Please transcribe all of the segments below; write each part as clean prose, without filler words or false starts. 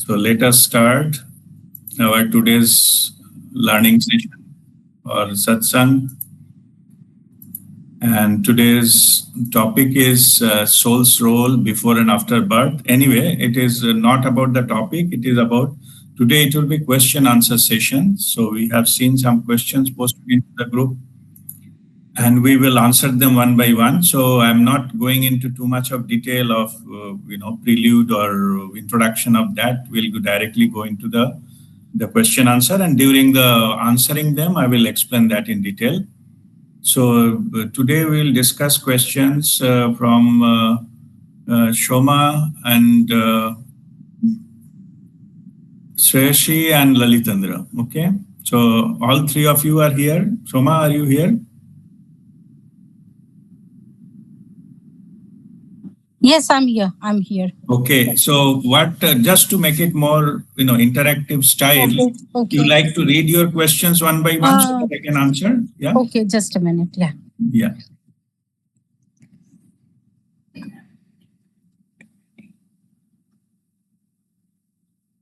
So let us start our today's learning session or satsang. And today's topic is soul's role before and after birth. Anyway, it is not about the topic. It is about today. It will be question answer session. So we have seen some questions posted into the group, and we will answer them one by one. So I'm not going into too much of detail of prelude or introduction of that. We'll directly go into the question answer, and during the answering them, I will explain that in detail. So today we'll discuss questions from Shoma and Sreyashi and Lalitandra. Okay, so all three of you are here. Shoma, are you here? Yes, I'm here. I'm here. Okay, so what? Just to make it more, interactive style, Okay. you like to read your questions one by one so that I can answer? Yeah. Okay, just a minute. Yeah. Yeah.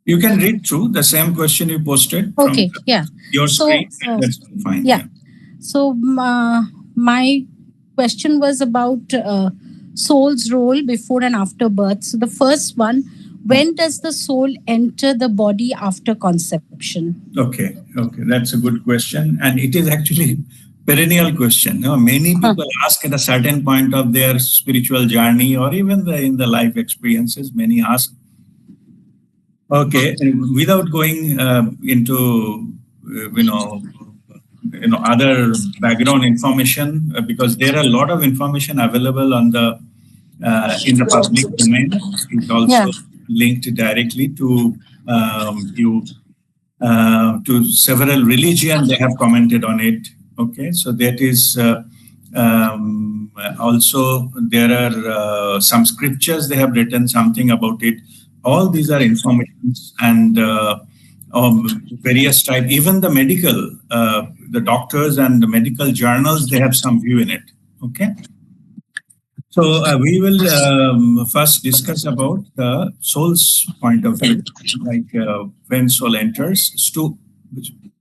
You can read through the same question you posted. Okay. Yeah. Your screen. That's fine. Yeah. So my question was about soul's role before and after birth. So the first one, when does the soul enter the body after conception? Okay, that's a good question, and it is actually perennial question. Many people ask at a certain point of their spiritual journey, or even in the life experiences. Many ask. Okay, and without going into other background information, because there are a lot of information available on the in the public domain. It's also linked directly to to several religions. They have commented on it. Okay, so that is also there are some scriptures. They have written something about it. All these are informations and various type. Even the medical, the doctors and the medical journals, they have some view in it. Okay. So we will first discuss about the soul's point of view, like when soul enters. To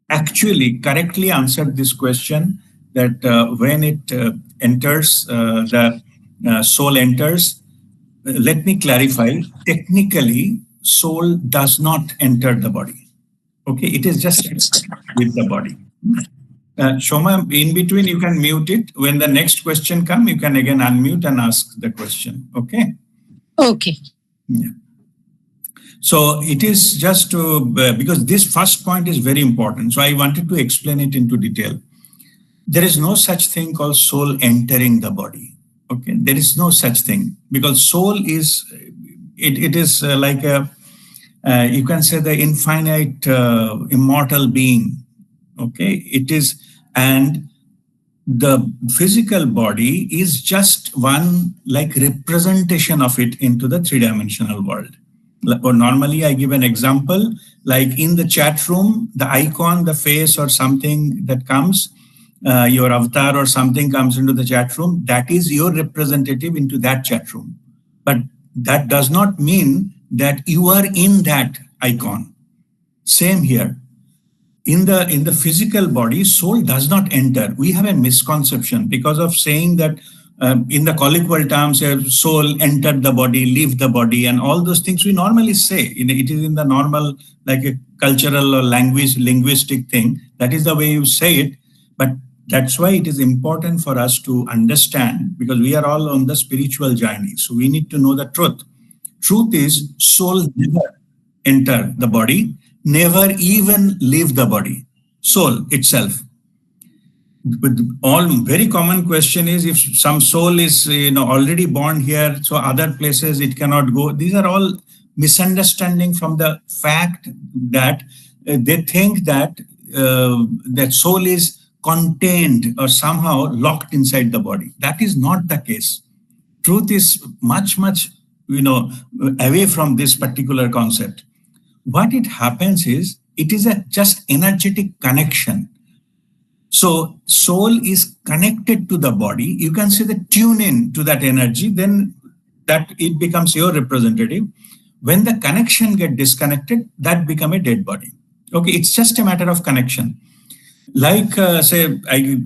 actually correctly answer this question, that when it enters, the soul enters. Let me clarify. Technically, soul does not enter the body. Okay, it is just with the body. Shoma, in between, you can mute it. When the next question comes, you can again unmute and ask the question. Okay? Okay. Yeah. So it is just to, because this first point is very important. So I wanted to explain it into detail. There is no such thing called soul entering the body. Okay, there is no such thing, because soul is, it is like a, you can say the infinite, immortal being. Okay, it is, and the physical body is just one like representation of it into the three-dimensional world. Or normally I give an example, like in the chat room, the icon, the face or something that comes, your avatar or something comes into the chat room, that is your representative into that chat room. But that does not mean that you are in that icon. Same here. In the physical body, soul does not enter. We have a misconception because of saying that in the colloquial terms, soul entered the body, leave the body, and all those things we normally say. It is in the normal, like a cultural or linguistic thing. That is the way you say it. But that's why it is important for us to understand, because we are all on the spiritual journey. So we need to know the truth. Truth is, soul never enter the body, never even leave the body. Soul itself. But all very common question is, if some soul is already born here, so other places it cannot go. These are all misunderstanding from the fact that they think that that soul is contained or somehow locked inside the body. That is not the case. Truth is much away from this particular concept. What it happens is, it is a just energetic connection. So soul is connected to the body. You can say that tune in to that energy, then that it becomes your representative. When the connection get disconnected, that become a dead body. Okay, it's just a matter of connection. Like say,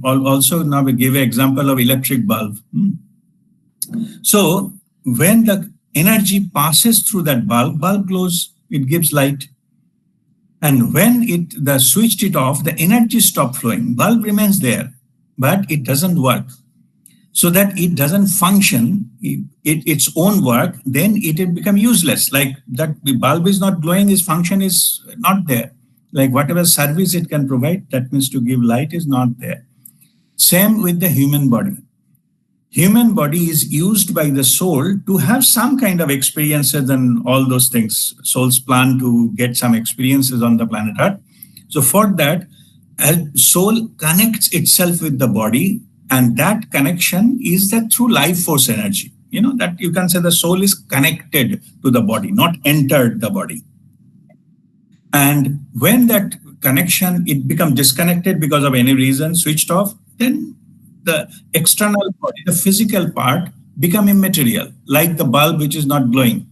also now we give an example of electric bulb. So when the energy passes through that bulb, bulb glows, it gives light. And when the switched it off, the energy stop flowing. Bulb remains there, but it doesn't work. So that it doesn't function its own work, then it will become useless. Like that the bulb is not glowing, its function is not there. Like whatever service it can provide, that means to give light, is not there. Same with the human body. Human body is used by the soul to have some kind of experiences and all those things. Souls plan to get some experiences on the planet Earth. So for that, a soul connects itself with the body, and that connection is that through life force energy. That you can say the soul is connected to the body, not entered the body. And when that connection, it becomes disconnected because of any reason, switched off, then the external body, the physical part, become immaterial, like the bulb which is not glowing.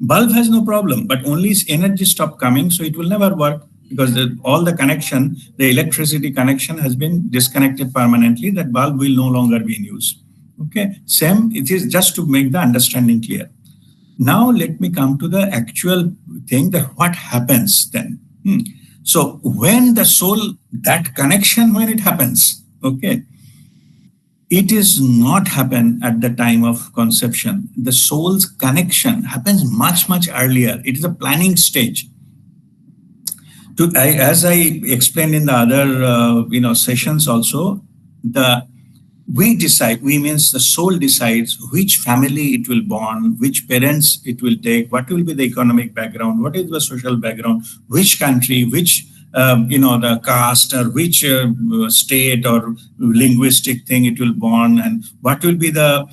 Bulb has no problem, but only its energy stop coming, so it will never work because all the connection, the electricity connection has been disconnected permanently. That bulb will no longer be in use. Okay, same, it is just to make the understanding clear. Now let me come to the actual thing, that what happens then. So when the soul, that connection, when it happens, okay, it is not happen at the time of conception. The soul's connection happens much, much earlier. It is a planning stage. As I explained in the other sessions also, we means the soul decides which family it will born, which parents it will take, what will be the economic background, what is the social background, which country, which the caste, or which state or linguistic thing it will born, and what will be the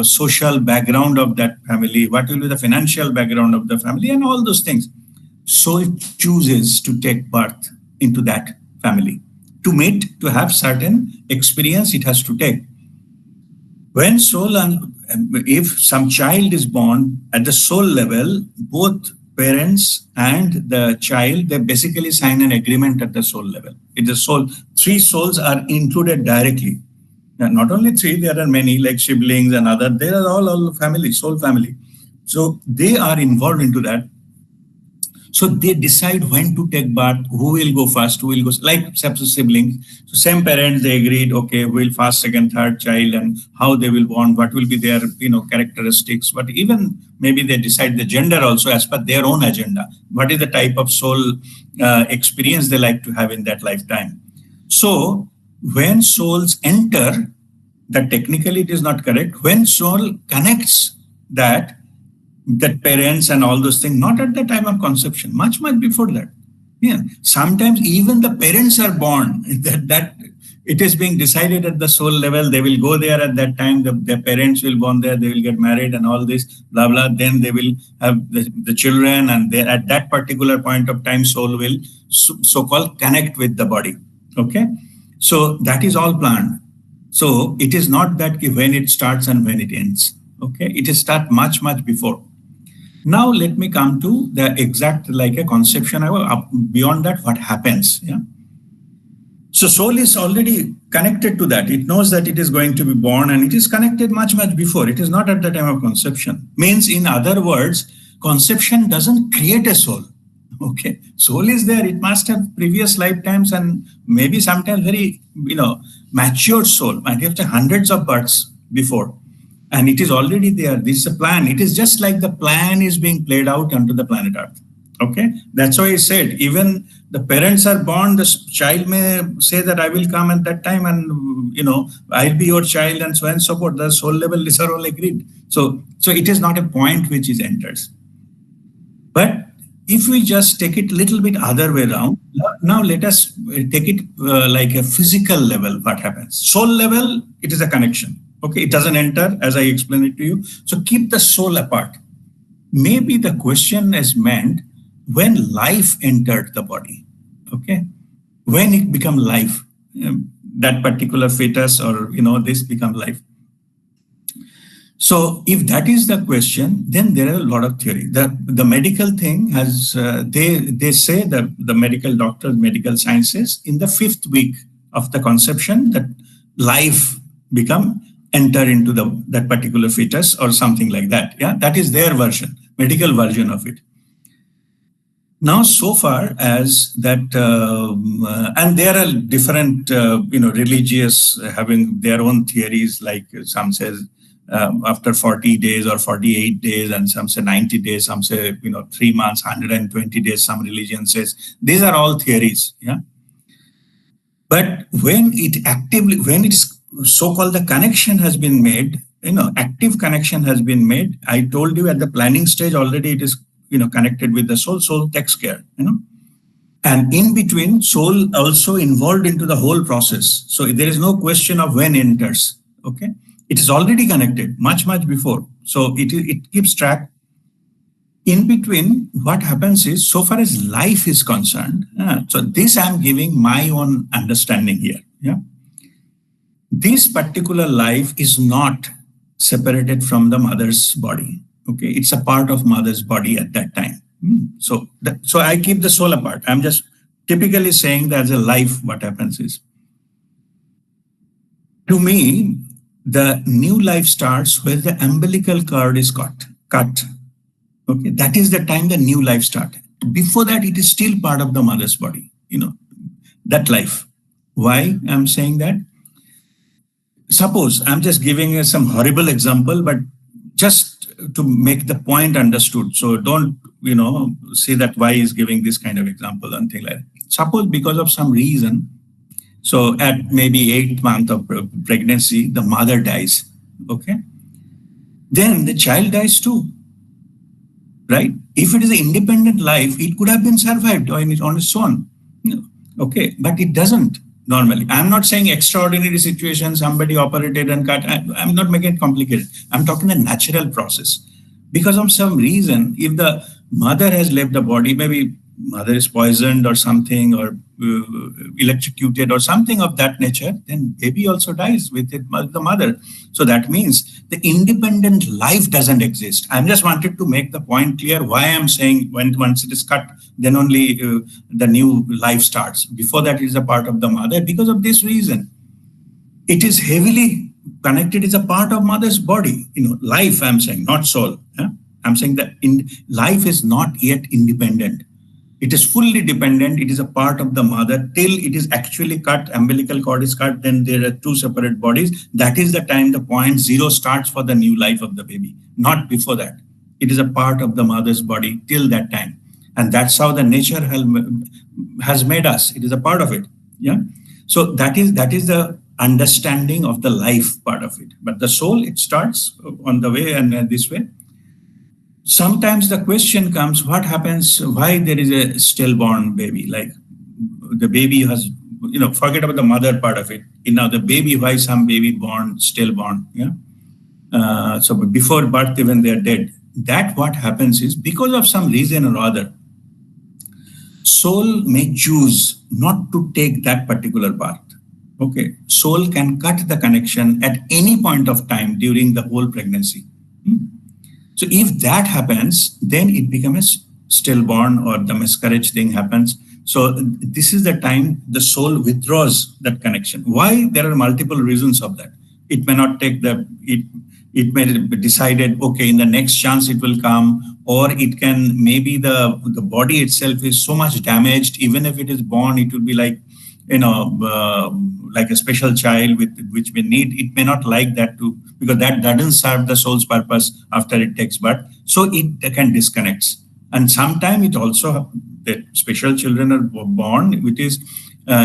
social background of that family, what will be the financial background of the family, and all those things. So it chooses to take birth into that family. To have certain experience, it has to take. When soul, and if some child is born at the soul level, both parents and the child, they basically sign an agreement at the soul level. It's a soul. 3 souls are included directly. Not only 3, there are many like siblings and other. They are all family, soul family. So they are involved into that. So they decide when to take birth, who will go first, who will go, like siblings. So same parents, they agreed, okay, we'll first, second, third child, and how they will born, what will be their characteristics. But even maybe they decide the gender also as per their own agenda. What is the type of soul experience they like to have in that lifetime. So when souls enter, that technically it is not correct. When soul connects that parents and all those things, not at the time of conception, much before that. Sometimes even the parents are born, that it is being decided at the soul level. They will go there at that time, their parents will born there, they will get married and all this, blah, blah. Then they will have the children, and at that particular point of time, soul will so-called connect with the body. Okay. So that is all planned. So it is not that when it starts and when it ends. Okay. It is start much before. Now let me come to the exact, like a conception. Beyond that, what happens? Yeah. So soul is already connected to that. It knows that it is going to be born, and it is connected much before. It is not at the time of conception. Means, in other words, conception doesn't create a soul. Okay. Soul is there. It must have previous lifetimes, and maybe sometimes very, matured soul. Might have hundreds of births before. And it is already there. This is a plan. It is just like the plan is being played out onto the planet Earth. Okay. That's why I said, even the parents are born, the child may say that I will come at that time, and, I'll be your child, and so on and so forth. The soul level, these are all agreed. So it is not a point which is enters. But if we just take it a little bit other way around, now let us take it like a physical level, what happens. Soul level, it is a connection. Okay, it doesn't enter, as I explained it to you. So keep the soul apart. Maybe the question is meant when life entered the body. Okay, when it become life, that particular fetus or this become life. So if that is the question, then there are a lot of theory. The medical thing has they say that the medical doctors, medical sciences, in the fifth week of the conception, that life become enter into that particular fetus or something like that. Yeah, that is their version, medical version of it. Now, so far as that, and there are different, religious having their own theories. Like some says after 40 days or 48 days, and some say 90 days, some say 3 months, 120 days. Some religion says these are all theories. Yeah, but when it is so-called the connection has been made, active connection has been made. I told you at the planning stage already it is connected with the soul takes care, and in between soul also involved into the whole process. So there is no question of when enters. Okay, it is already connected much before. So it keeps track. In between, what happens is, so far as life is concerned, so this I'm giving my own understanding here. Yeah, this particular life is not separated from the mother's body. Okay, it's a part of mother's body at that time. So I keep the soul apart. I'm just typically saying that as a life, what happens is, to me, the new life starts where the umbilical cord is cut. Okay, that is the time the new life started. Before that, it is still part of the mother's body. That life. Why I'm saying that? Suppose I'm just giving you some horrible example, but just to make the point understood. So don't, say that why is giving this kind of example and thing like that. Suppose because of some reason, so at maybe 8th month of pregnancy, the mother dies. Okay. Then the child dies too. Right? If it is an independent life, it could have been survived on its own. Okay. But it doesn't. Normally, I'm not saying extraordinary situation, somebody operated and cut. I'm not making it complicated. I'm talking the natural process. Because of some reason, if the mother has left the body, maybe mother is poisoned or something, or electrocuted or something of that nature, then baby also dies with it, the mother. So that means the independent life doesn't exist. I just wanted to make the point clear why I'm saying once it is cut, then only the new life starts. Before that, it is a part of the mother. Because of this reason, it is heavily connected, is a part of mother's body. Life, I'm saying, not soul. I'm saying that life is not yet independent. It is fully dependent. It is a part of the mother till it is actually cut, umbilical cord is cut, then there are two separate bodies. That is the time the point zero starts for the new life of the baby, not before that. It is a part of the mother's body till that time. And that's how the nature has made us. It is a part of it. Yeah. So that is the understanding of the life part of it. But the soul, it starts on the way and this way. Sometimes the question comes, what happens, why there is a stillborn baby? Like the baby has, forget about the mother part of it. The baby, why some baby born, stillborn? Yeah. So before birth, even they're dead. That what happens is, because of some reason or other, soul may choose not to take that particular path. Okay. Soul can cut the connection at any point of time during the whole pregnancy. So if that happens, then it becomes a stillborn or the miscarriage thing happens. So this is the time the soul withdraws that connection. Why? There are multiple reasons of that. It may not take it may be decided, okay, in the next chance it will come, or it can, maybe the body itself is so much damaged, even if it is born, it will be like, like a special child which we need. It may not like that too, because that doesn't serve the soul's purpose after it takes birth. So it can disconnect. And sometimes it also, the special children are born, which is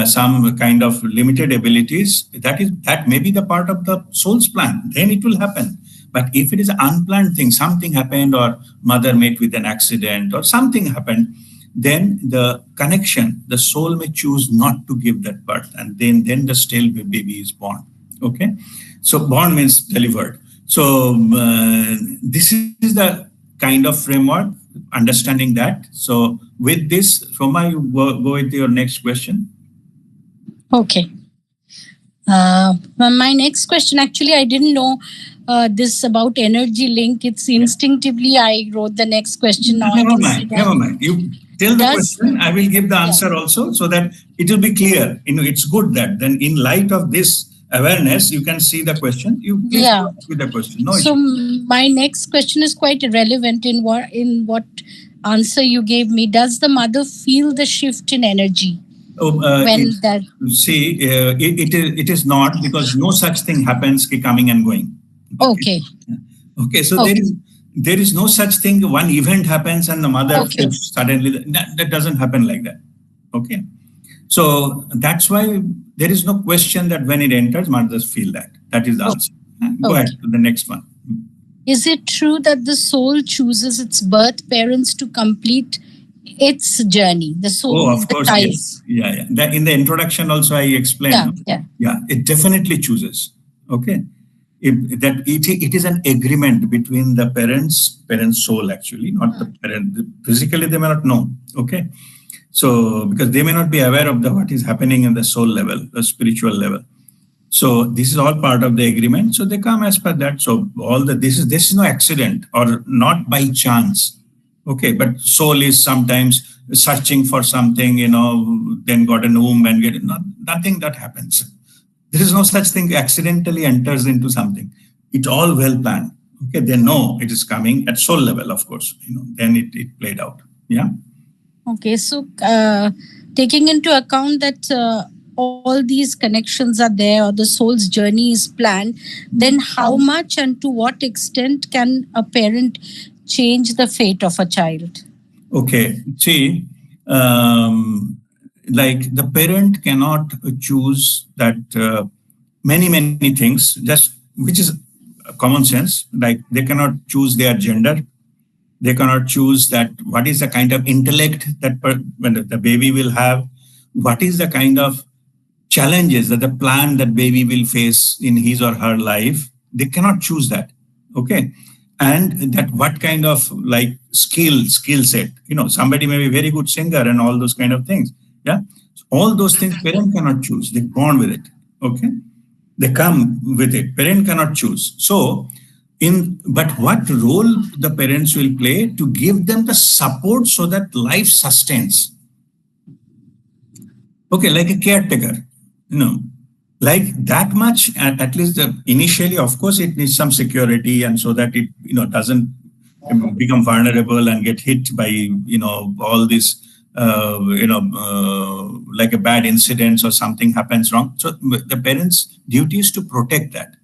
some kind of limited abilities. That may be the part of the soul's plan. Then it will happen. But if it is an unplanned thing, something happened, or mother met with an accident, or something happened, then the connection, the soul may choose not to give that birth, and then the still baby is born. Okay, so born means delivered. So this is the kind of framework, understanding that. So with this, Soma, you go with your next question. Okay. My next question, actually, I didn't know this about energy link, it's instinctively I wrote the next question. Now I Never can see mind, that. never mind. You tell the Does question, I will give the yeah. answer also so that it will be clear. It's good that then in light of this awareness, you can see the question. You please go Yeah. ahead with the question. No So issue. my next question is quite relevant in what answer you gave me. Does the mother feel the shift in energy Oh, when that? see, it is not because no such thing happens coming and going. Okay. Okay. Okay, so there Okay. is there is no such thing. One event happens and the mother Okay. shifts suddenly. That doesn't happen like that. Okay, so that's why there is no question that when it enters, mothers feel that. That is the Okay. answer. Go Okay. ahead to the next one. Is it true that the soul chooses its birth parents to complete its journey? The soul, Oh, of the course, child. yes. Yeah, yeah. That in the introduction also I explained. Yeah. No? Yeah. Yeah, it definitely chooses. Okay. It is an agreement between the parents soul actually, not the parent. Physically, they may not know. Okay. So because they may not be aware of the what is happening in the soul level, the spiritual level. So this is all part of the agreement. So they come as per that. So all the this is no accident or not by chance. Okay, but soul is sometimes searching for something, then got an womb and get nothing that happens. There is no such thing accidentally enters into something. It all well planned. Okay, they know it is coming at soul level, of course. Then it played out. Yeah. Okay, so taking into account that all these connections are there, or the soul's journey is planned, then how much and to what extent can a parent change the fate of a child? Okay. See, like the parent cannot choose that many things, just which is common sense. Like they cannot choose their gender. They cannot choose that what is the kind of intellect that when the baby will have, what is the kind of challenges that the plan that baby will face in his or her life. They cannot choose that. Okay, and that what kind of like skill set. Somebody may be very good singer and all those kind of things. Yeah, all those things parent cannot choose. They're born with it. Okay, they come with it. Parent cannot choose. So but what role the parents will play to give them the support so that life sustains. Okay, like a caretaker, you know like that much, at least initially, of course it needs some security, and so that it doesn't become vulnerable and get hit by all this like a bad incidents or something happens wrong. So the parents duty is to protect that,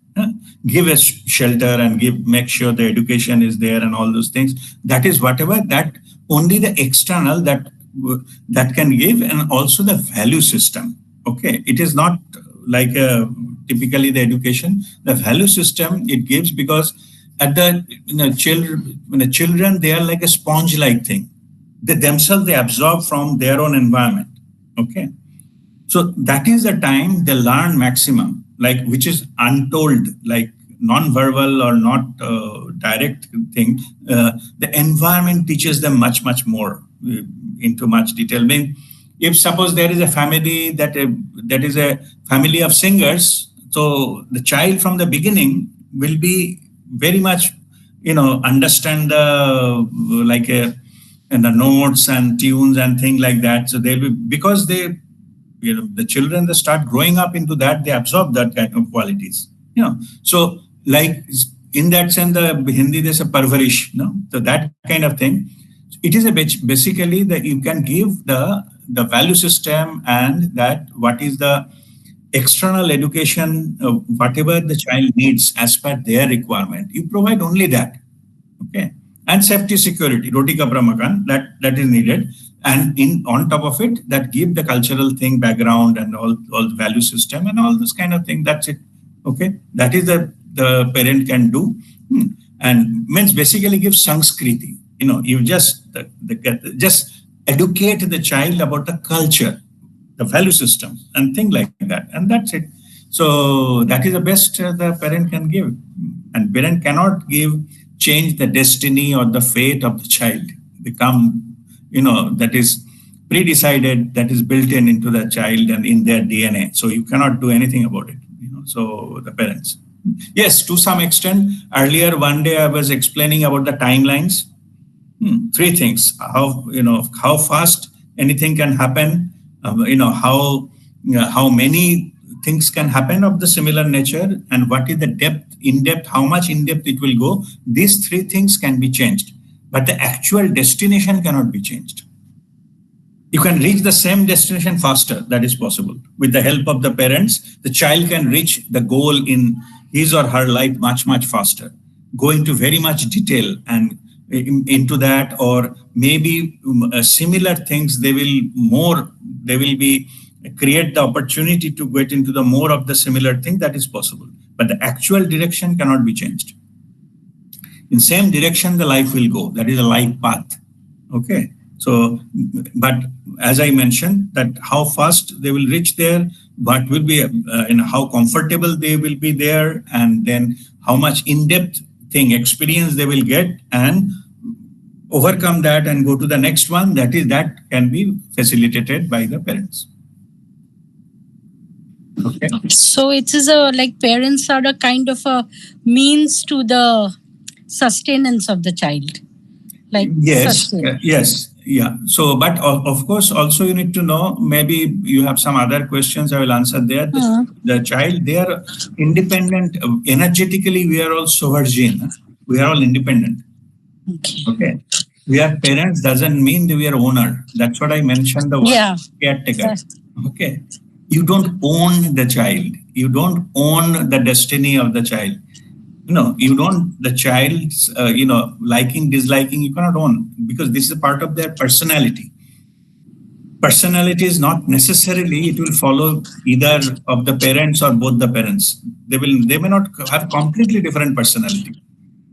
give a shelter and make sure the education is there and all those things. That is whatever that only the external that can give, and also the value system. Okay, it is not like typically the education, the value system it gives, because at the children, when the children, they are like a sponge like thing. They themselves, they absorb from their own environment. Okay, so that is the time they learn maximum, like which is untold, like non-verbal or not direct thing. The environment teaches them much more into much detail. I mean, if suppose there is a family that is a family of singers, so the child from the beginning will be very much understand the like a and the notes and tunes and things like that. So they'll be, because the children that start growing up into that, they absorb that kind of qualities. So like in that sense, the Hindi there's a parvarish, so that kind of thing. It is basically that you can give the value system, and that what is the external education, whatever the child needs as per their requirement, you provide only that. Okay, and safety security, roti kapra makan, that is needed, and in on top of it, that give the cultural thing background and all the value system and all this kind of thing. That's it. Okay, that is the parent can do. And means basically give sanskriti. You just educate the child about the culture, the value system, and thing like that, and that's it. So that is the best the parent can give, and parent cannot change the destiny or the fate of the child. Become, that is pre-decided, that is built into the child and in their DNA. So you cannot do anything about it. So the parents. Yes, to some extent. Earlier, one day I was explaining about the timelines. Three things: how fast anything can happen, how many things can happen of the similar nature, and what is the depth, in depth, how much in depth it will go. These three things can be changed, but the actual destination cannot be changed. You can reach the same destination faster. That is possible. With the help of the parents, the child can reach the goal in his or her life much, much faster. Go into very much detail and into that, or maybe similar things, they will be create the opportunity to get into the more of the similar thing. That is possible. But the actual direction cannot be changed. In same direction, the life will go. That is a life path. Okay. So, but as I mentioned, that how fast they will reach there, what will be, how comfortable they will be there, and then how much in-depth experience they will get, and overcome that and go to the next one. That can be facilitated by the parents. Okay. So it is parents are a kind of a means to the sustenance of the child. Yes. Yeah. So, but of course, also you need to know, maybe you have some other questions, I will answer there. The child, they are independent. Energetically, we are all sovereign. We are all independent. Okay. We are parents doesn't mean that we are owner. That's what I mentioned, the word caretaker. Okay. You don't own the child. You don't own the destiny of the child. You don't, the child's, liking, disliking, you cannot own, because this is a part of their personality. Personality is not necessarily, it will follow either of the parents or both the parents. They may not have completely different personality.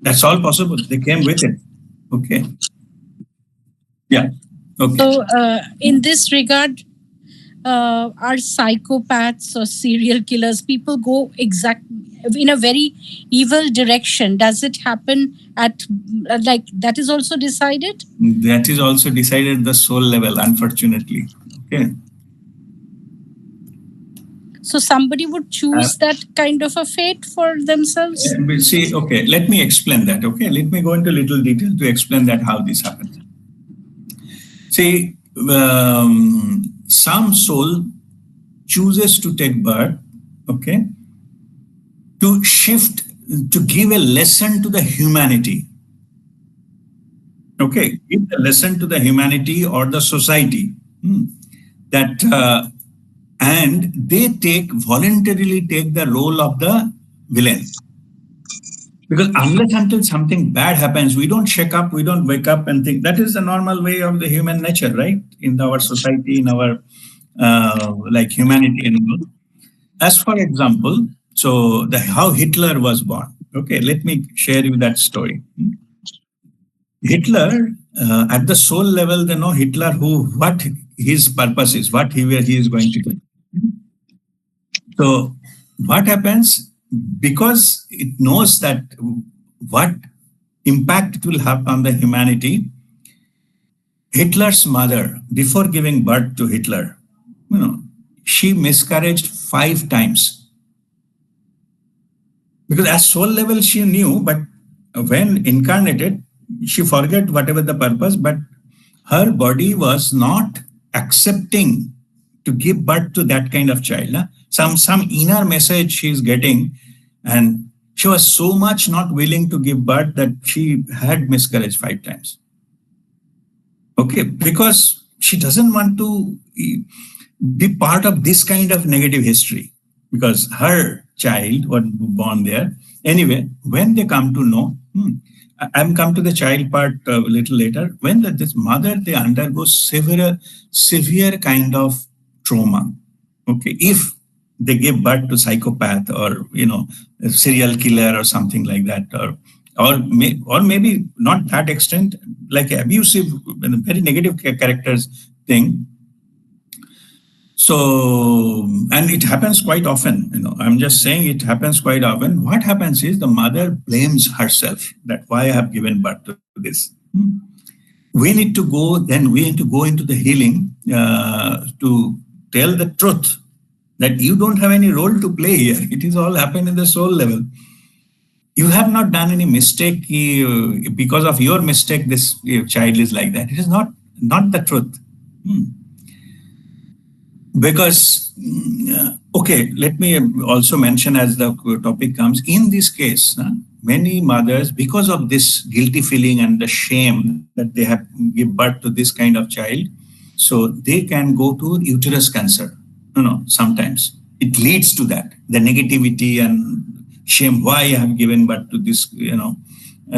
That's all possible. They came with it. Okay. Yeah. Okay. So, in this regard, are psychopaths or serial killers, people go in a very evil direction? Does it happen at that is also decided? That is also decided at the soul level, unfortunately. Okay. So somebody would choose that kind of a fate for themselves? See, okay, let me explain that. Okay, let me go into little detail to explain that how this happens. See, some soul chooses to take birth, okay, to shift, to give a lesson to the humanity. Okay, give a lesson to the humanity or the society that, and they voluntarily take the role of the villain. Because unless until something bad happens, we don't shake up, we don't wake up and think. That is the normal way of the human nature, right? In our society, in our humanity and all. As for example, so how Hitler was born. Okay, let me share you that story. Hitler, at the soul level, they know Hitler what his purpose is, what he is going to do. So what happens, because it knows that what impact it will have on the humanity, Hitler's mother, before giving birth to Hitler, she miscarried 5 times. Because at soul level she knew, but when incarnated, she forget whatever the purpose, but her body was not accepting to give birth to that kind of child. Some inner message she is getting, and she was so much not willing to give birth that she had miscarriage 5 times. Okay, because she doesn't want to be part of this kind of negative history, because her child was born there. Anyway, when they come to know, I'm come to the child part a little later. When this mother, they undergo severe kind of trauma. Okay, if they give birth to psychopath or a serial killer or something like that, or maybe not that extent, like abusive, very negative characters thing. So, and it happens quite often, I'm just saying it happens quite often. What happens is the mother blames herself that why I have given birth to this. We need to go into the healing to tell the truth. that you don't have any role to play here. It is all happened in the soul level. You have not done any mistake. Because of your mistake, this child is like that. It is not the truth. Because okay, let me also mention, as the topic comes in this case, many mothers, because of this guilty feeling and the shame that they have give birth to this kind of child, so they can go to uterus cancer. Sometimes it leads to that, the negativity and shame. Why I have given birth to this,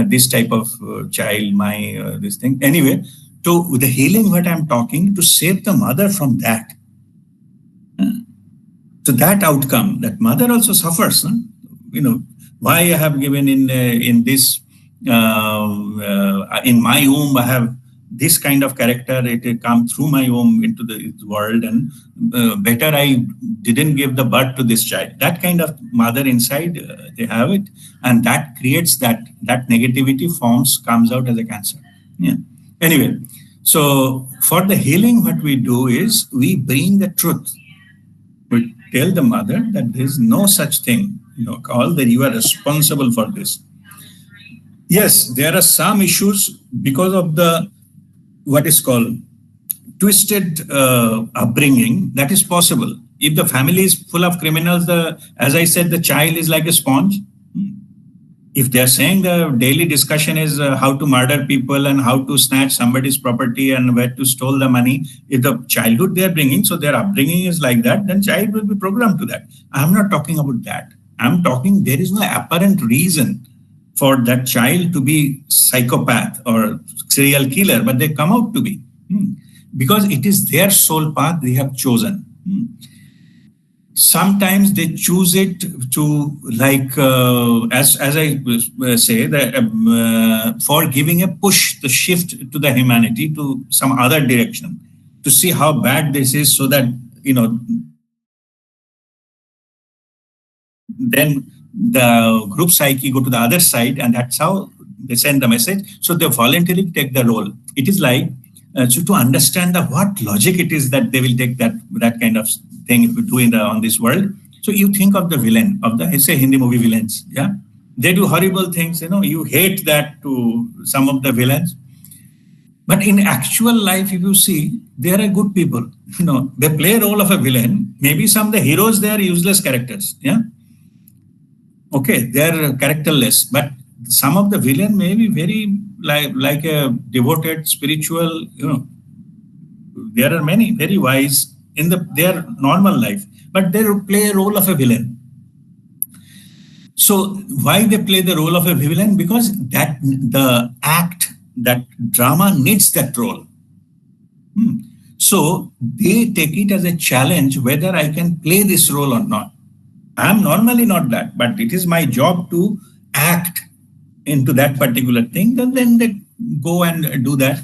this type of child, my this thing. Anyway, to the healing, what I'm talking, to save the mother from that, to that outcome, that mother also suffers. Why I have given in this in my womb, I have this kind of character. It will come through my womb into the world, and better I didn't give the birth to this child. That kind of mother inside, they have it, and that creates that negativity forms, comes out as a cancer. Yeah. Anyway, so for the healing, what we do is we bring the truth. We tell the mother that there is no such thing, call that you are responsible for this. Yes, there are some issues because of the what is called twisted upbringing. That is possible. If the family is full of criminals, as I said, the child is like a sponge. If they are saying the daily discussion is how to murder people and how to snatch somebody's property and where to steal the money, if the childhood they are bringing, so their upbringing is like that, then child will be programmed to that. I'm not talking about that. I'm talking there is no apparent reason for that child to be psychopath or serial killer, but they come out to be because it is their soul path they have chosen. Sometimes they choose it to, like as I say, that for giving a push, the shift to the humanity to some other direction, to see how bad this is, so that then the group psyche go to the other side, and that's how they send the message. So they voluntarily take the role. It is like to understand what logic it is that they will take that kind of thing to do on this world. So you think of the villain of the, say, Hindi movie villains. Yeah, they do horrible things. You hate that to some of the villains. But in actual life, if you see, they are good people. They play a role of a villain. Maybe some of the heroes, they are useless characters. Yeah. Okay, they are characterless, but some of the villain may be very like a devoted spiritual. There are many very wise in their normal life, but they play a role of a villain. So why they play the role of a villain? Because that the act, that drama needs that role. So they take it as a challenge whether I can play this role or not. I'm normally not that, but it is my job to act into that particular thing. Then they go and do that.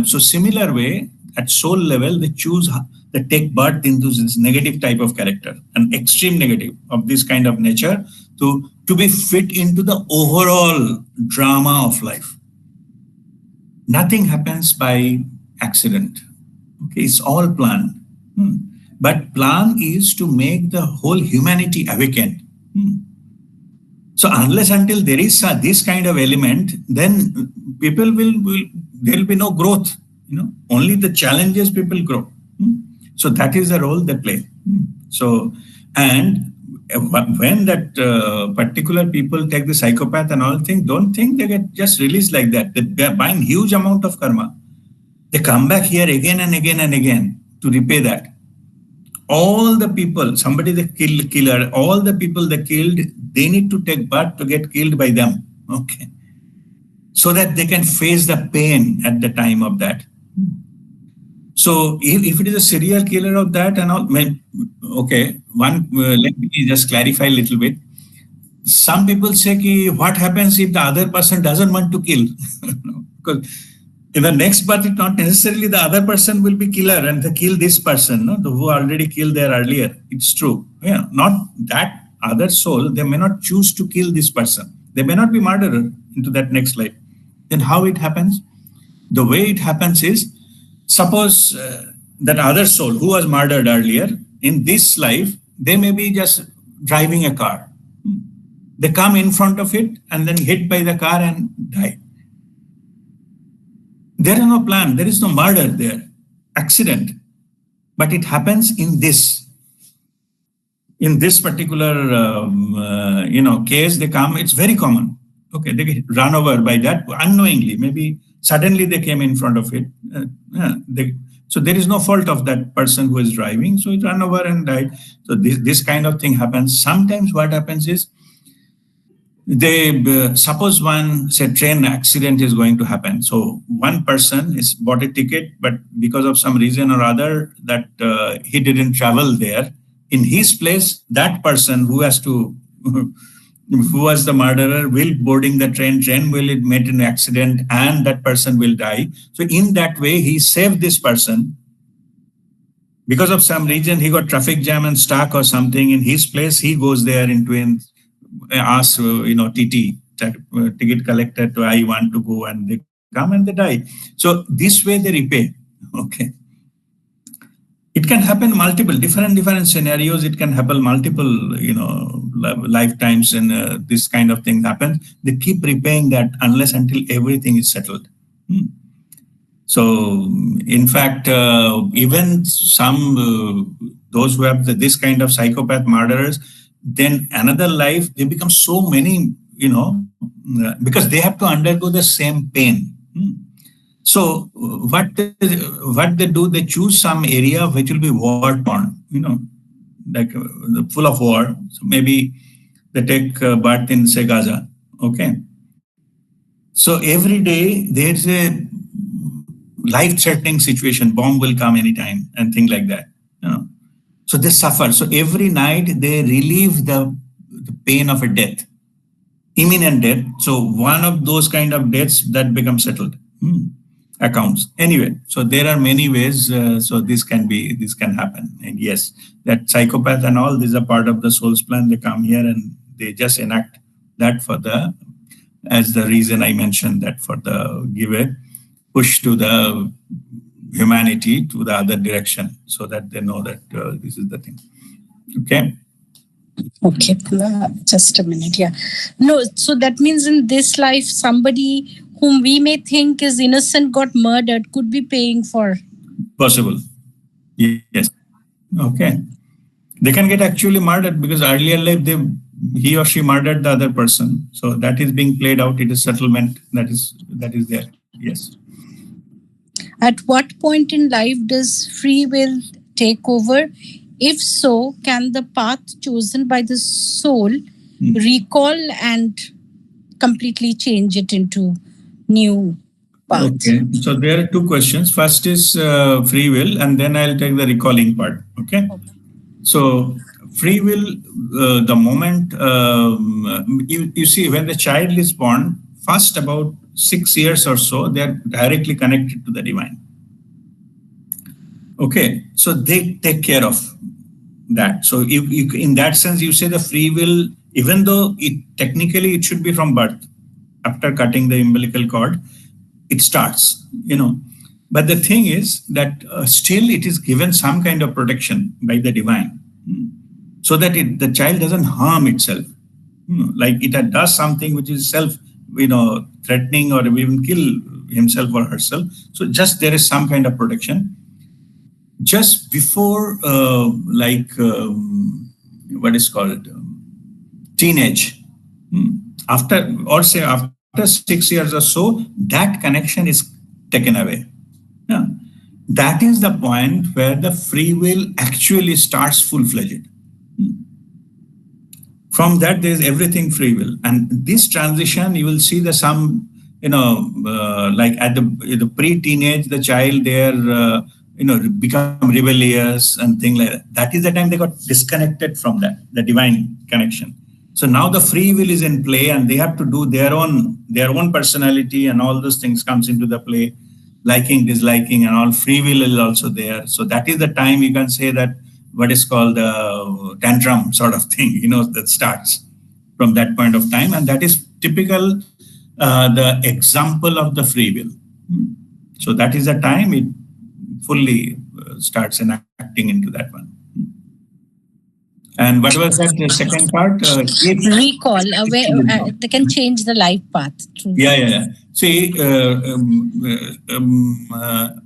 So similar way, at soul level, they choose, they take birth into this negative type of character, an extreme negative of this kind of nature, to be fit into the overall drama of life. Nothing happens by accident. Okay, it's all planned. But plan is to make the whole humanity awaken. So unless until there is this kind of element, then people will there will be no growth. Only the challenges people grow. So that is the role they play. So, and when that particular people take the psychopath and all things, don't think they get just released like that. They are buying huge amount of karma. They come back here again and again and again to repay that. All the people, somebody they killer, all the people they killed, they need to take birth to get killed by them. Okay. So that they can face the pain at the time of that. So if it is a serial killer of that and all, okay, let me just clarify a little bit. Some people say, what happens if the other person doesn't want to kill? Because in the next birth, it's not necessarily the other person will be killer and they kill this person, who already killed there earlier. It's true. Yeah, not that other soul, they may not choose to kill this person. They may not be murderer into that next life. Then how it happens? The way it happens is, suppose that other soul who was murdered earlier, in this life, they may be just driving a car. They come in front of it and then hit by the car and die. There is no plan, there is no murder there, accident. But it happens in this particular case. They come, it's very common. Okay, they get run over by that unknowingly. Maybe suddenly they came in front of it. So there is no fault of that person who is driving. So it ran over and died. So this kind of thing happens. Sometimes what happens is, they suppose one say train accident is going to happen. So one person is bought a ticket, but because of some reason or other that he didn't travel there. In his place, that person who has to, who was the murderer, will boarding the train will it make an accident, and that person will die. So in that way, he saved this person. Because of some reason, he got traffic jam and stuck or something. In his place, he goes there into ask TT ticket collector to, I want to go, and they come and they die. So this way they repay. Okay. It can happen multiple different scenarios. It can happen multiple lifetimes, and this kind of thing happens. They keep repaying that unless until everything is settled. So in fact, even some those who have this kind of psychopath murderers, then another life they become so many, because they have to undergo the same pain. So what they do, they choose some area which will be war torn, like full of war. So maybe they take birth in, say, Gaza. Okay. So every day there's a life-threatening situation. Bomb will come anytime and things like that. So they suffer. So every night they relieve the pain of a death, imminent death. So one of those kind of deaths that become settled accounts. Anyway, so there are many ways. So this can happen. And yes, that psychopath and all, these are part of the soul's plan. They come here and they just enact that as the reason I mentioned, that for the give a push to the humanity to the other direction, so that they know that this is the thing. Okay. Okay, just a minute. Yeah. No, so that means in this life, somebody whom we may think is innocent got murdered could be paying for. Possible. Yes. Okay. They can get actually murdered because earlier life he or she murdered the other person. So that is being played out. It is settlement that is there. Yes. At what point in life does free will take over? If so, can the path chosen by the soul recall and completely change it into new path? Okay. So there are two questions. First is free will, and then I'll take the recalling part. Okay. So free will, the moment you see when the child is born, first about 6 years or so, they're directly connected to the divine. Okay, so they take care of that. So in that sense, you say the free will, even though technically it should be from birth, after cutting the umbilical cord, it starts, But the thing is that still it is given some kind of protection by the divine, so that the child doesn't harm itself. Like it does something which is threatening or even kill himself or herself. So just there is some kind of protection. Just before, what is called teenage, after 6 years or so, that connection is taken away. Yeah. That is the point where the free will actually starts full-fledged. From that, there is everything free will. And this transition, you will see like at the pre-teenage, the child there, become rebellious and things like that. That is the time they got disconnected from the divine connection. So now the free will is in play, and they have to do their own personality, and all those things comes into the play, liking, disliking, and all. Free will is also there. So that is the time you can say that what is called the tantrum sort of thing, that starts from that point of time. And that is typical, the example of the free will. So that is the time it fully starts enacting into that one. And what was that second part? Recall, where they can change the life path. True. Yeah. See,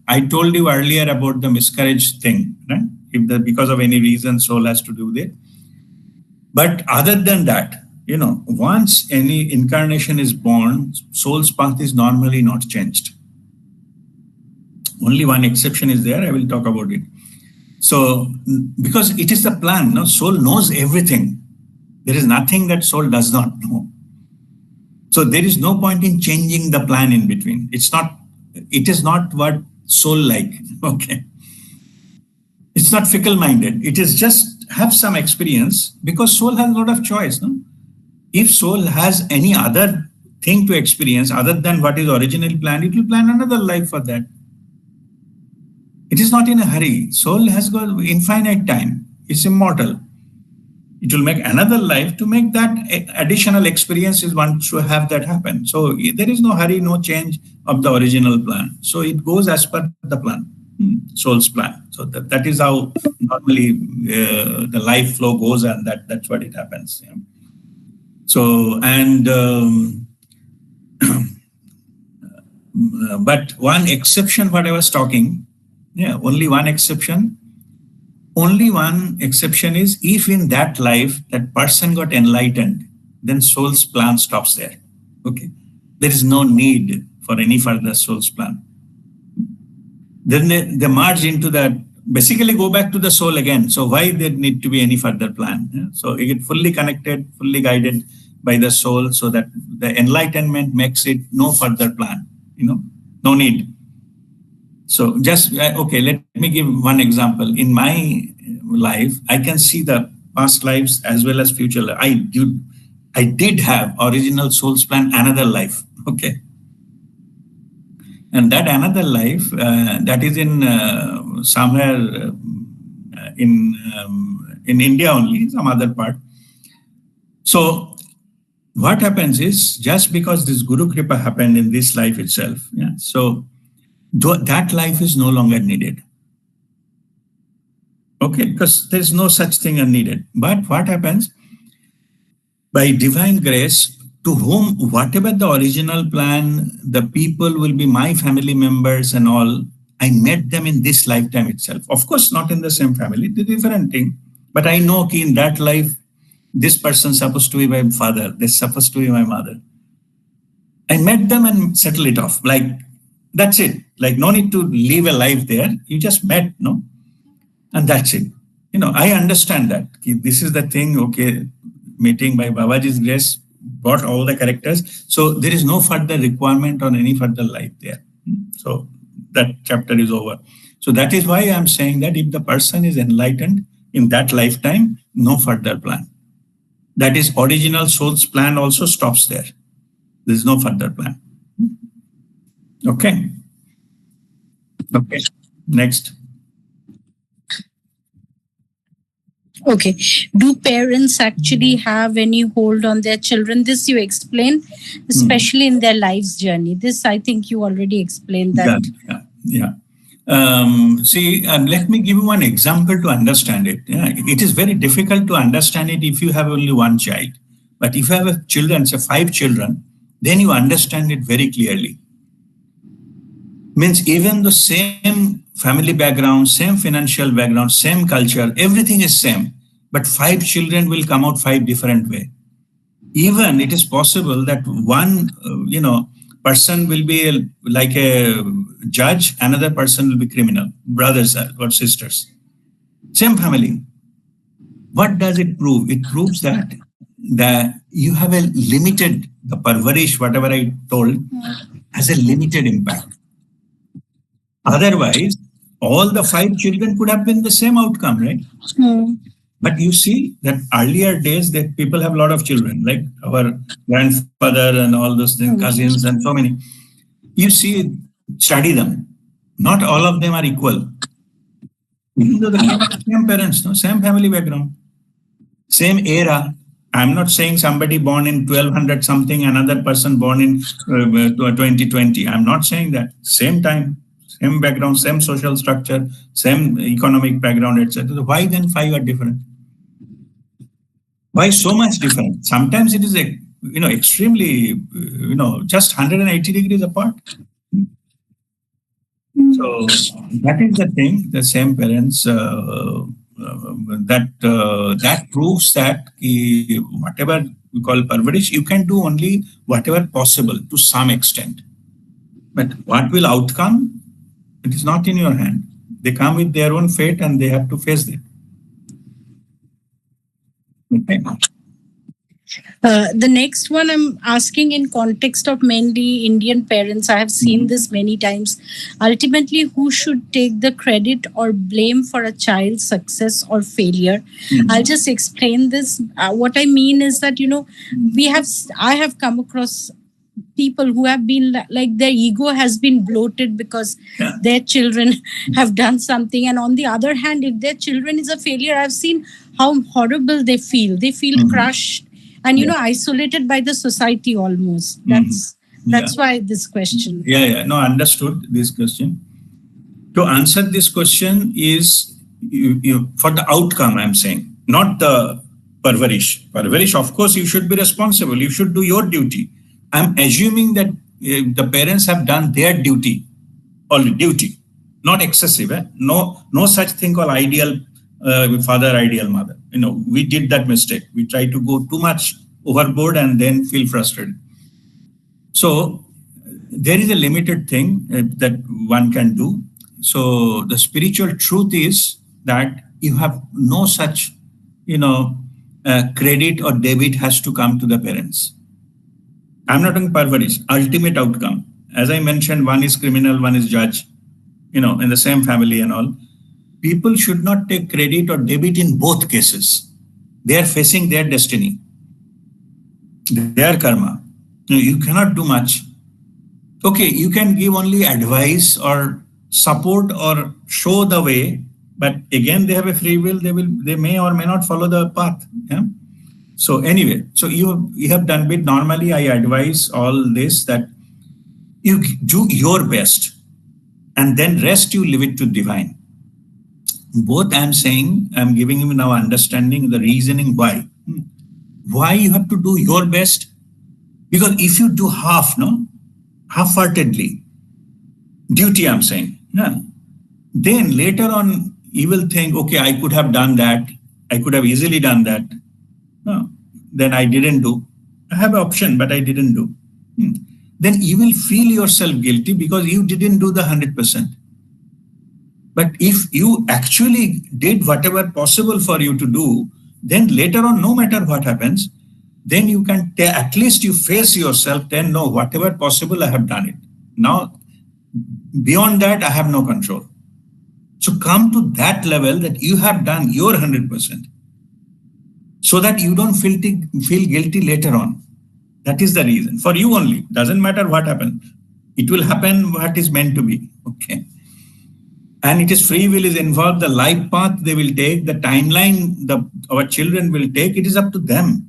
I told you earlier about the miscarriage thing, right? If because of any reason soul has to do that. But other than that, once any incarnation is born, soul's path is normally not changed. Only one exception is there. I will talk about it. So, because it is the plan, no, soul knows everything. There is nothing that soul does not know. So there is no point in changing the plan in between. It is not what soul like. Okay. It's not fickle-minded. It is just have some experience, because soul has a lot of choice. No? If soul has any other thing to experience other than what is originally planned, it will plan another life for that. It is not in a hurry. Soul has got infinite time. It's immortal. It will make another life to make that additional experiences one should have that happen. So there is no hurry, no change of the original plan. So it goes as per the plan, soul's plan. So that is how normally the life flow goes, and that's what it happens. Yeah. So, and but one exception, what I was talking, only one exception. Only one exception is if in that life that person got enlightened, then soul's plan stops there. Okay. There is no need for any further soul's plan. Then they merge into that, basically go back to the soul again. So why there need to be any further plan? Yeah? So you get fully connected, fully guided by the soul, so that the enlightenment makes it no further plan, no need. So just, okay, let me give one example. In my life, I can see the past lives as well as future life. I did have original soul's plan, another life. Okay. And that another life, that is in somewhere in India only, some other part. So what happens is, just because this Guru Kripa happened in this life itself, so that life is no longer needed. Okay, because there's no such thing unneeded. But what happens? By divine grace, to whom, whatever the original plan, the people will be my family members and all, I met them in this lifetime itself. Of course, not in the same family, it's a different thing. But I know in that life, this person's supposed to be my father, this supposed to be my mother. I met them and settle it off. Like, that's it. Like, no need to live a life there. You just met, no? And that's it. I understand that. This is the thing, okay, meeting by Babaji's grace, got all the characters. So there is no further requirement on any further life there. So that chapter is over. So that is why I'm saying that if the person is enlightened in that lifetime, no further plan. That is, original soul's plan also stops there. There is no further plan. Okay. Next. Okay. Do parents actually have any hold on their children? This you explain, especially in their life's journey. This, I think you already explained that. Yeah. Let me give you one example to understand it. It is very difficult to understand it if you have only one child. But if you have children, say 5 children, then you understand it very clearly. Means even the same family background, same financial background, same culture, everything is same. But 5 children will come out 5 different way. Even it is possible that one, person will be like a judge, another person will be criminal, brothers or sisters. Same family. What does it prove? It proves that you have a limited, the parvarish, whatever I told, has a limited impact. Otherwise, all the 5 children could have been the same outcome, right? But you see that earlier days that people have a lot of children, like our grandfather and all those things, cousins and so many. You see, study them. Not all of them are equal. Even though the same parents, no, same family background, same era. I'm not saying somebody born in 1200 something, another person born in 2020. I'm not saying that. Same time, same background, same social structure, same economic background, etc. Why then 5 are different? Why so much different? Sometimes it is extremely just 180 degrees apart. So that is the thing. The same parents that proves that whatever we call parvarish, you can do only whatever possible to some extent. But what will outcome? It is not in your hand. They come with their own fate and they have to face it. Okay. The next one I'm asking in context of mainly Indian parents. I have seen this many times. Ultimately, who should take the credit or blame for a child's success or failure? I'll just explain this. What I mean is that, I have come across people who have been like their ego has been bloated because their children have done something, and on the other hand, if their children is a failure, I've seen how horrible they feel. They feel crushed and isolated by the society almost. That's why this question. No, understood this question. To answer this question is for the outcome, I'm saying, not the parvarish. Parvarish, of course, you should be responsible. You should do your duty. I'm assuming that the parents have done their duty, only duty, not excessive. No such thing called ideal father, ideal mother. We did that mistake. We try to go too much overboard and then feel frustrated. So there is a limited thing that one can do. So the spiritual truth is that you have no such, credit or debit has to come to the parents. I'm not talking parvarish, ultimate outcome. As I mentioned, one is criminal, one is judge, in the same family and all. People should not take credit or debit in both cases. They are facing their destiny, their karma. You cannot do much. Okay, you can give only advice or support or show the way, but again, they have a free will. They may or may not follow the path. Yeah? So anyway, so you have done bit. Normally, I advise all this that you do your best, and then rest you leave it to divine. Both I'm saying, I'm giving you now understanding the reasoning why. Why you have to do your best? Because if you do half-heartedly, duty I'm saying, then later on you will think, okay, I could have done that. I could have easily done that. No, then I didn't do. I have an option, but I didn't do. Then you will feel yourself guilty because you didn't do the 100%. But if you actually did whatever possible for you to do, then later on, no matter what happens, then you can at least you face yourself, then no, whatever possible, I have done it. Now, beyond that, I have no control. So come to that level that you have done your 100%. So that you don't feel guilty later on. That is the reason. For you only. Doesn't matter what happens. It will happen what is meant to be. Okay. And it is free will is involved. The life path they will take, the timeline our children will take, it is up to them.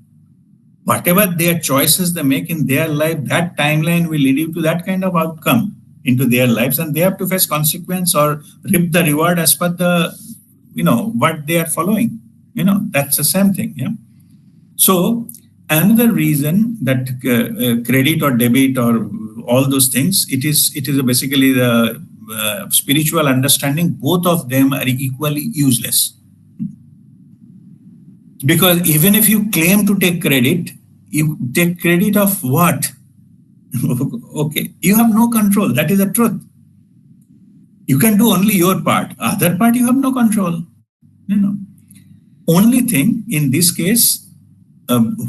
Whatever their choices they make in their life, that timeline will lead you to that kind of outcome into their lives. And they have to face consequence or reap the reward as per the, what they are following. That's the same thing. Yeah. So another reason that credit or debit or all those things, it is basically the spiritual understanding. Both of them are equally useless. Because even if you claim to take credit, you take credit of what? Okay, you have no control. That is the truth. You can do only your part. Other part you have no control. Only thing in this case,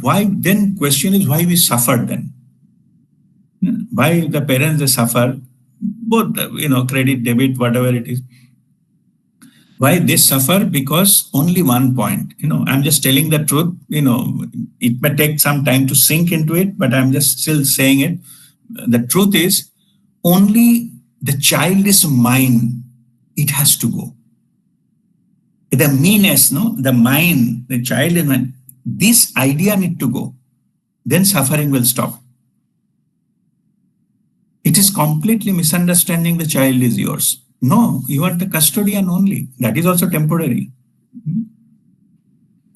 why then question is why we suffered then? Why the parents they suffer, both credit, debit, whatever it is. Why they suffer? Because only one point. I'm just telling the truth. It may take some time to sink into it, but I'm just still saying it. The truth is only the child is mine. It has to go. The meanness, the mind, the child is mine. This idea need to go. Then suffering will stop. It is completely misunderstanding the child is yours. No, you are the custodian only. That is also temporary.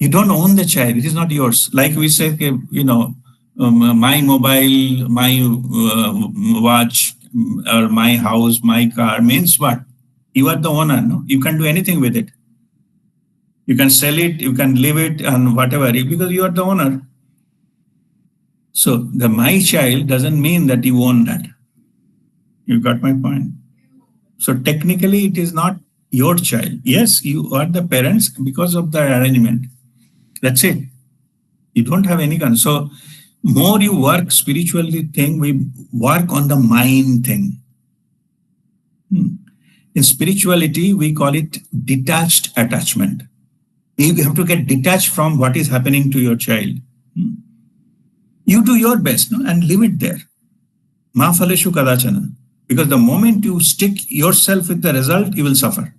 You don't own the child. It is not yours. Like we say, okay, my mobile, my watch, or my house, my car means what? You are the owner. No, you can do anything with it. You can sell it, you can leave it, and whatever, because you are the owner. So the my child doesn't mean that you own that. You got my point. So technically, it is not your child. Yes, you are the parents because of the arrangement. That's it. You don't have any gun. So more you work spiritually thing, we work on the mind thing. In spirituality, we call it detached attachment. You have to get detached from what is happening to your child. You do your best, no, and leave it there. Ma phaleshu kadachana. Because the moment you stick yourself with the result, you will suffer.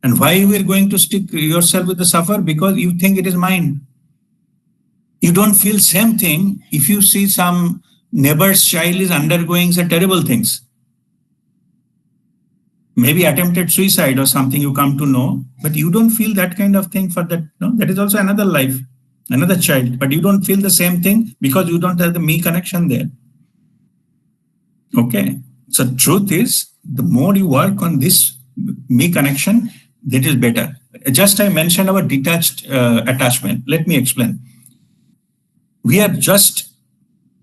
And why you are going to stick yourself with the suffer? Because you think it is mine. You don't feel same thing if you see some neighbor's child is undergoing some terrible things. Maybe attempted suicide or something you come to know, but you don't feel that kind of thing for that. No, that is also another life, another child, but you don't feel the same thing because you don't have the me connection there. Okay. So truth is, the more you work on this me connection, that is better. Just I mentioned our detached attachment. Let me explain. We are just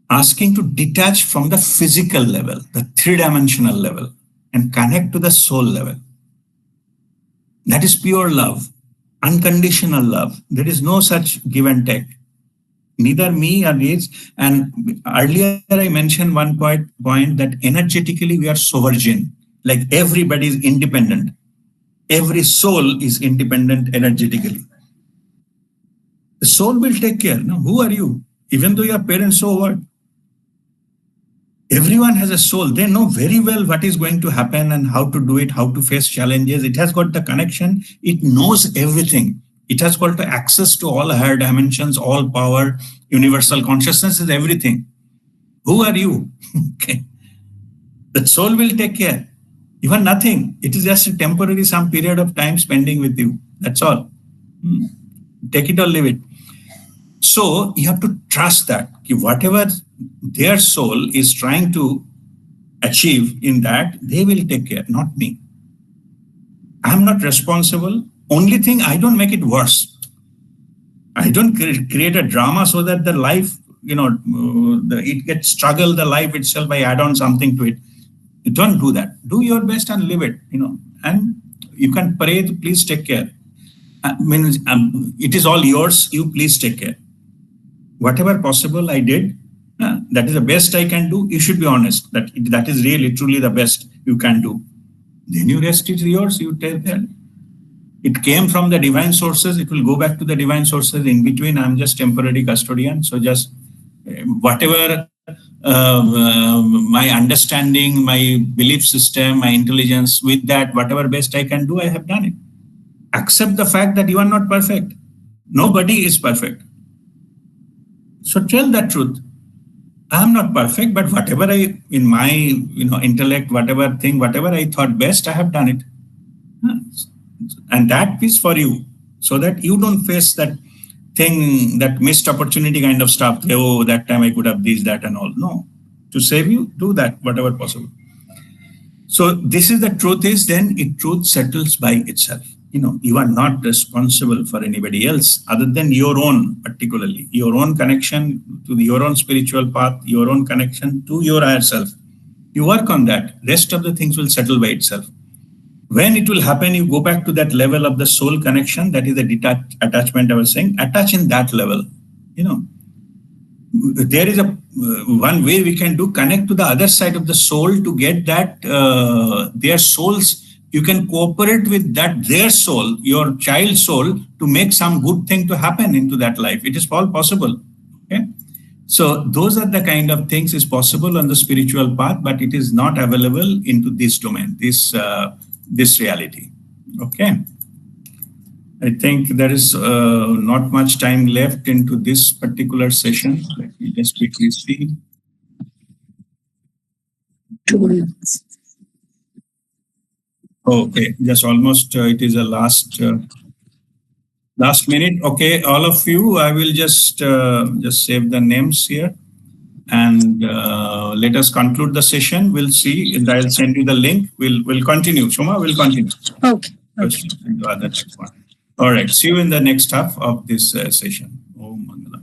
asking to detach from the physical level, the three-dimensional level, and connect to the soul level. That is pure love, unconditional love. There is no such give and take. Neither me or his. And earlier I mentioned one point that energetically we are sovereign. Like everybody is independent. Every soul is independent energetically. The soul will take care. No, who are you? Even though your parents, so what? Everyone has a soul. They know very well what is going to happen and how to do it, how to face challenges. It has got the connection. It knows everything. It has got the access to all higher dimensions, all power, universal consciousness is everything. Who are you? Okay. The soul will take care. You are nothing. It is just a temporary some period of time spending with you. That's all. Take it or leave it. So you have to trust that whatever their soul is trying to achieve in that, they will take care, not me. I'm not responsible. Only thing, I don't make it worse. I don't create a drama so that the life, it gets struggle the life itself. I add on something to it. You don't do that. Do your best and live it, and you can pray to please take care. It is all yours. You please take care. Whatever possible I did, that is the best I can do. You should be honest. That is really, truly the best you can do. Then you rest is yours. You take that. It came from the divine sources. It will go back to the divine sources. In between, I'm just temporary custodian. So just whatever my understanding, my belief system, my intelligence, with that, whatever best I can do, I have done it. Accept the fact that you are not perfect. Nobody is perfect. So tell the truth. I'm not perfect, but whatever in my intellect, whatever I thought best, I have done it. And that is for you, so that you don't face that thing, that missed opportunity kind of stuff. Oh, that time I could have this, that, and all. No, to save you, do that, whatever possible. So this is the truth is, then truth settles by itself. You are not responsible for anybody else other than your own, particularly your own connection to your own spiritual path, your own connection to your higher self. You work on that. Rest of the things will settle by itself. When it will happen, you go back to that level of the soul connection. That is the detached attachment I was saying. Attach in that level. There is a one way we can do, connect to the other side of the soul to get that their souls. You can cooperate with that their soul, your child soul, to make some good thing to happen into that life. It is all possible. Okay. So those are the kind of things is possible on the spiritual path, but it is not available into this domain, this reality. Okay. I think there is not much time left into this particular session. Let me just quickly see. 2 minutes. Okay, just almost it is a last Last minute. Okay, all of you, I will just save the names here, and let us conclude the session. We'll see, and I'll send you the link. We'll continue. Shoma, we'll continue. Okay. Okay. Questions into other one. All right. See you in the next half of this session. Om Mangala.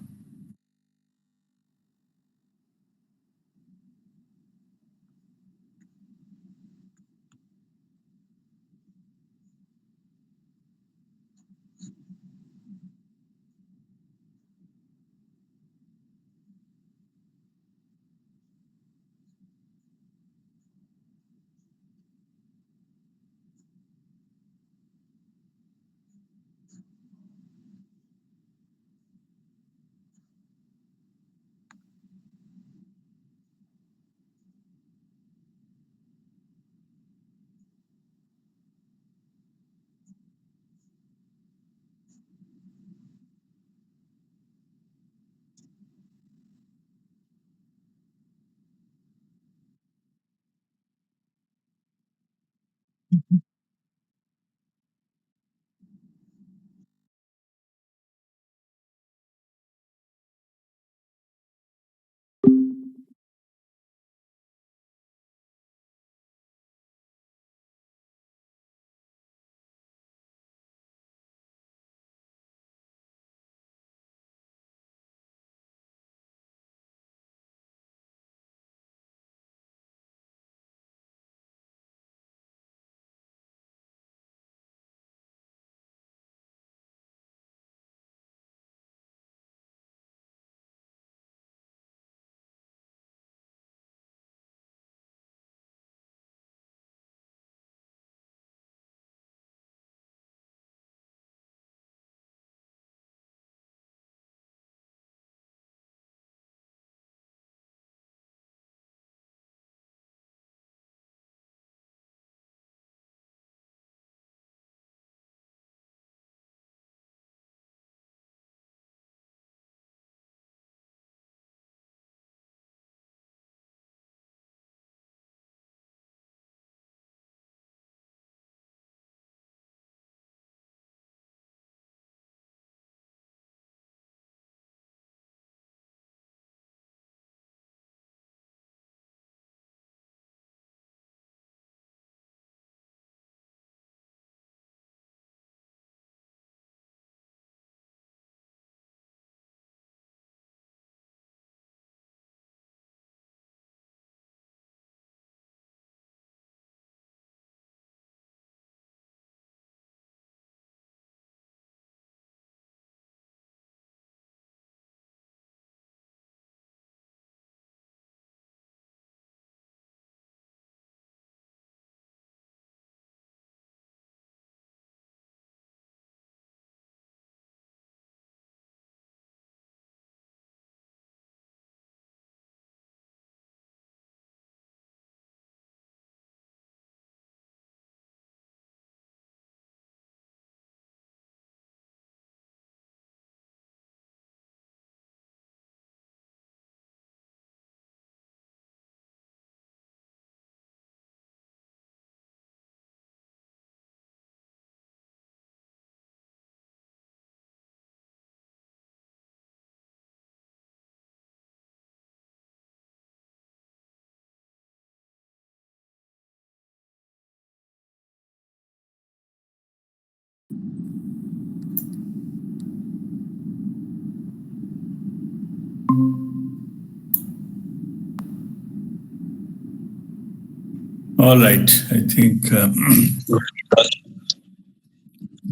All right. I think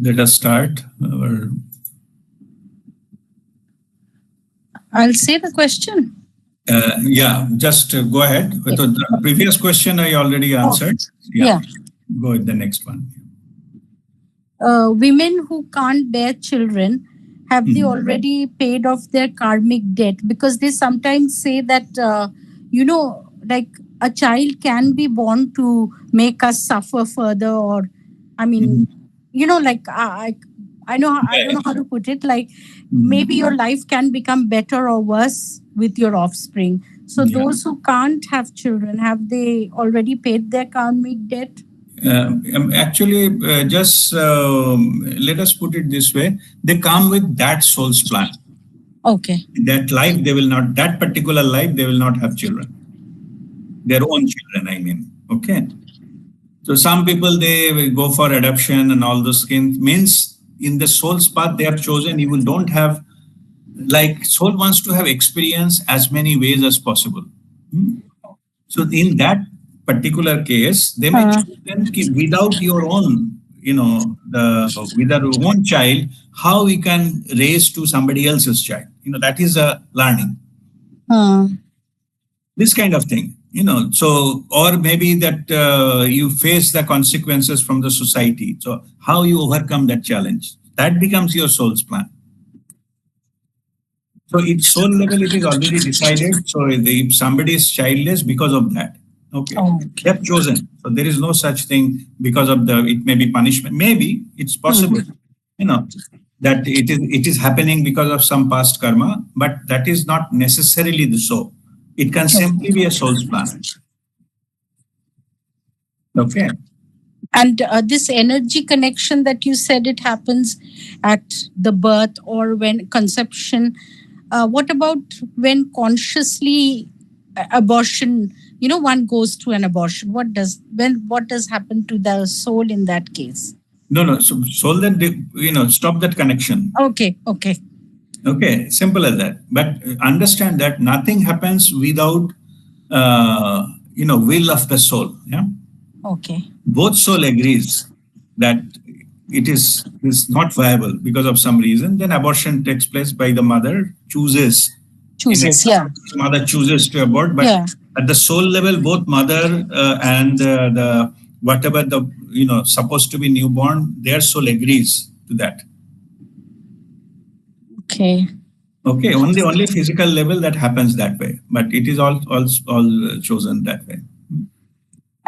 let us start our. I'll say the question. Yeah, just go ahead. The previous question I already answered. Yeah. Go with the next one. Women who can't bear children, have they already paid off their karmic debt? Because they sometimes say that, like a child can be born to make us suffer further, or, I mean, like I know, I don't know how to put it. Like maybe your life can become better or worse with your offspring. So Yeah. those who can't have children, have they already paid their karmic debt? Actually, just let us put it this way: they come with that soul's plan. Okay. That life, they will not. That particular life, they will not have children. Their own children, I mean. Okay. So some people they will go for adoption and all those things. Means in the soul's path they have chosen, you will don't have, like, soul wants to have experience as many ways as possible. Hmm. So in that particular case, they may Uh, choose then without your own, the with our own child, how we can raise to somebody else's child. That is a learning. uh, This kind of thing. So or maybe that you face the consequences from the society. So how you overcome that challenge, that becomes your soul's plan. So its soul level, it is already decided. So if somebody is childless because of that, okay, they okay. have chosen. So there is no such thing because of the. It may be punishment. Maybe it's possible, Mhm. you know, that it is happening because of some past karma, but that is not necessarily the so. It can simply be a soul's plan. Okay. And this energy connection that you said it happens at the birth or when conception. What about when consciously abortion? One goes through an abortion. What does happen to the soul in that case? No, no. So soul then, stop that connection. Okay, okay, Okay, simple as that. But understand that nothing happens without, will of the soul. Yeah, okay. both soul agrees that it is not viable because of some reason. Then abortion takes place by the mother chooses. In Chooses, yeah, example, mother chooses to abort, but yeah. at the soul level, both mother and the whatever the supposed to be newborn, their soul agrees to that. Okay. Okay, only physical level that happens that way, but it is all chosen that way.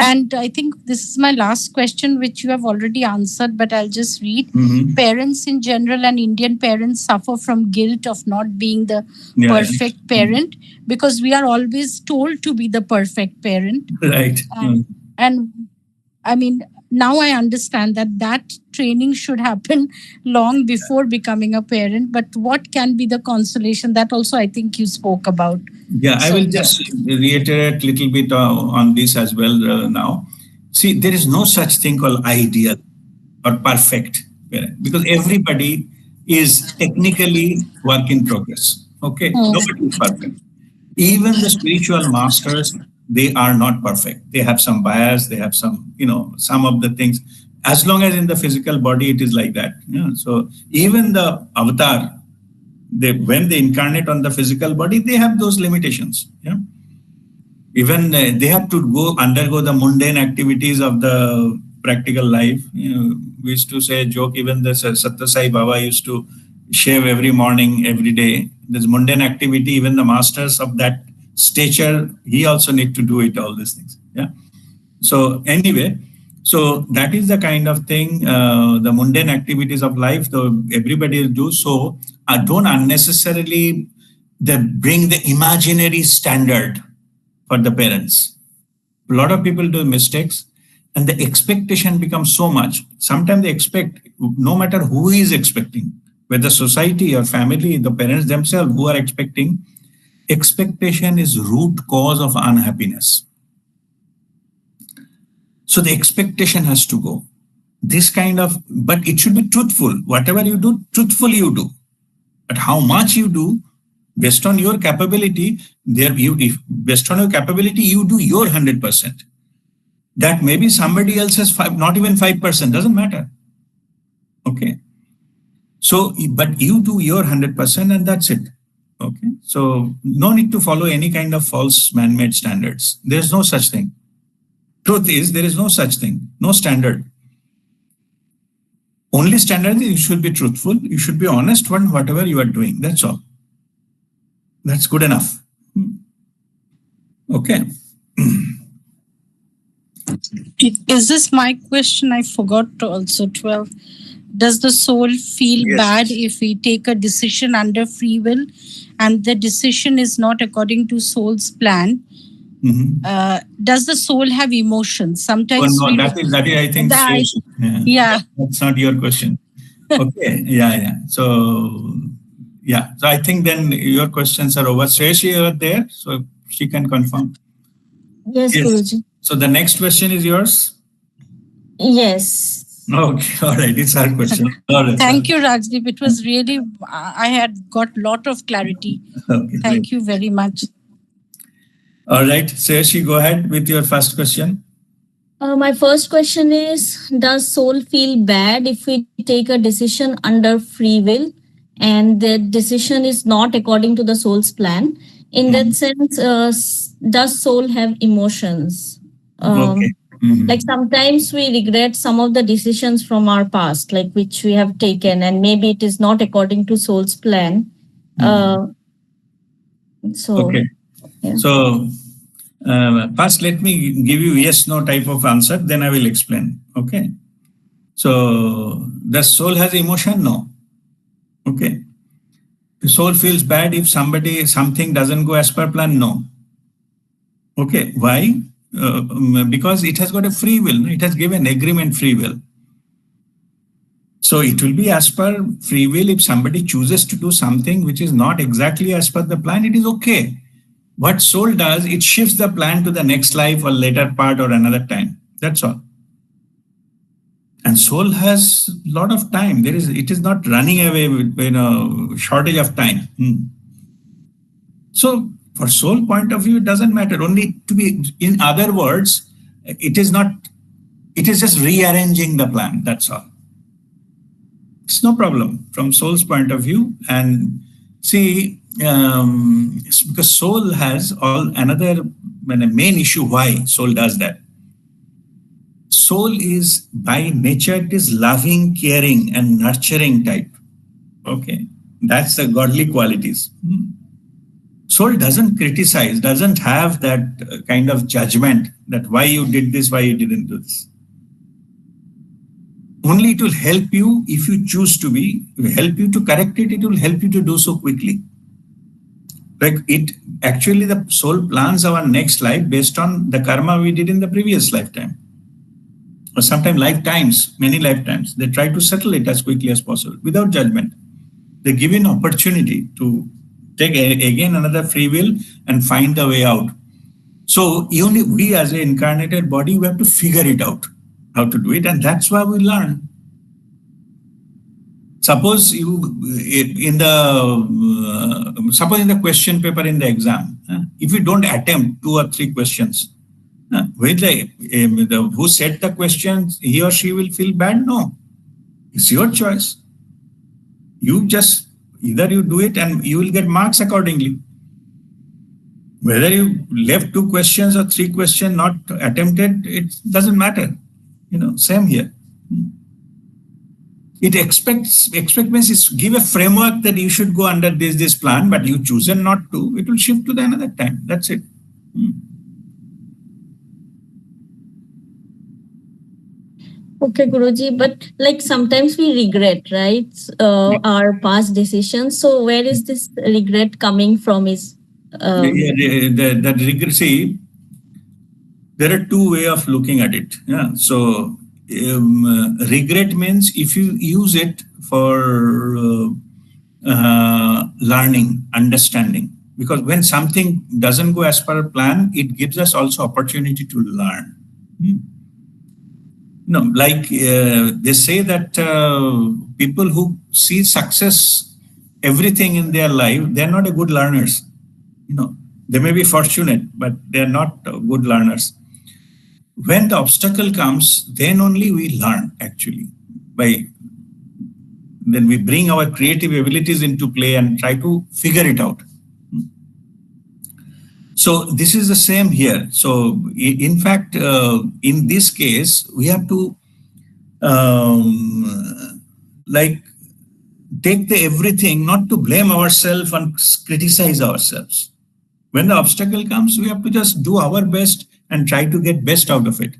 And I think this is my last question, which you have already answered, but I'll just read. Hmm. Parents in general and Indian parents suffer from guilt of not being the Yeah, yeah. perfect parent because we are always told to be the perfect parent. Right. And, and I mean, now I understand that training should happen long before becoming a parent. But what can be the consolation? That also, I think you spoke about. Yeah, I So, will yeah. just reiterate a little bit on this as well now. See, there is no such thing called ideal or perfect parent because everybody is technically work in progress. Okay, nobody is perfect. Even the spiritual masters, they are not perfect. They have some bias. They have some of the things. As long as in the physical body, it is like that. So even the avatar, they when they incarnate on the physical body, they have those limitations. Yeah, even they have to go undergo the mundane activities of the practical life. We used to say joke, even the Satta Sai Baba used to shave every morning, every day. This mundane activity, even the masters of that stature, he also need to do it, all these things. Yeah. So anyway, so that is the kind of thing, the mundane activities of life, though everybody will do so. Don't unnecessarily bring the imaginary standard for the parents. A lot of people do mistakes and the expectation becomes so much. Sometimes they expect, no matter who is expecting, whether society or family, the parents themselves who are expecting, expectation is root cause of unhappiness. So the expectation has to go. This kind of, but it should be truthful. Whatever you do, truthfully you do. But how much you do, based on your capability, if based on your capability, you do your 100%. That maybe somebody else has five, not even 5%, doesn't matter. Okay. So, but you do your 100% and that's it. Okay. So no need to follow any kind of false man-made standards. There's no such thing. Truth is, there is no such thing, no standard. Only standard is you should be truthful, you should be honest on whatever you are doing. That's all. That's good enough. Okay. Is this my question? I forgot to also 12. Does the soul feel Yes. bad if we take a decision under free will and the decision is not according to soul's plan? Does the soul have emotions? Oh, Sometimes no, we that is, I think, that, yeah. that's not your question. Okay, yeah. So, yeah. So I think then your questions are over. Sreshi, you are there, so she can confirm. Yes, Yes. Guruji. So the next question is yours. Yes. Okay, all right. It's our question. All right. Thank you, Rajdeep. It was really, I had got lot of clarity. Okay, great. Thank you very much. All right, Sreshi, go ahead with your first question. My first question is, does soul feel bad if we take a decision under free will and the decision is not according to the soul's plan? In that sense, does soul have emotions? Okay. Like sometimes we regret some of the decisions from our past, like which we have taken, and maybe it is not according to soul's plan. Okay. Yeah. So first, let me give you yes, no type of answer. Then I will explain. Okay. So the soul has emotion? No. Okay. The soul feels bad if something doesn't go as per plan? No. Okay. Why? Because it has got a free will. It has given agreement free will. So it will be as per free will. If somebody chooses to do something which is not exactly as per the plan, it is okay. What soul does, it shifts the plan to the next life or later part or another time. That's all. And soul has a lot of time. It is not running away with shortage of time. So for soul point of view, it doesn't matter. Only to be, in other words, it is just rearranging the plan. That's all. It's no problem from soul's point of view. And see, because soul has another main issue why soul does that. Soul is by nature, it is loving, caring, and nurturing type. Okay, that's the godly qualities. Soul doesn't criticize, doesn't have that kind of judgment that why you did this, why you didn't do this. Only it will help you if you choose to help you to correct it. It will help you to do so quickly. Like actually the soul plans our next life based on the karma we did in the previous lifetime. Or sometimes lifetimes, many lifetimes. They try to settle it as quickly as possible without judgment. They give an opportunity to take again another free will and find the way out. So we as an incarnated body, we have to figure it out, how to do it. And that's why we learn. Suppose in the question paper in the exam, if you don't attempt 2 or 3 questions, who set the questions, he or she will feel bad? No, it's your choice. You just either you do it and you will get marks accordingly. Whether you left 2 questions or 3 questions not attempted, it doesn't matter. Same here. It expects means give a framework that you should go under this plan, but you chosen not to. It will shift to the another time. That's it. Okay, Guruji, but like sometimes we regret, right? Our past decisions. So where is this regret coming from? That regret. See, there are 2 ways of looking at it. Yeah. So regret means if you use it for learning, understanding. Because when something doesn't go as per plan, it gives us also opportunity to learn. Like they say that people who see success, everything in their life, they're not a good learners. They may be fortunate, but they're not good learners. When the obstacle comes, then only we learn actually. Then we bring our creative abilities into play and try to figure it out. So this is the same here. So in fact, in this case, we have to take everything, not to blame ourselves and criticize ourselves. When the obstacle comes, we have to just do our best and try to get best out of it.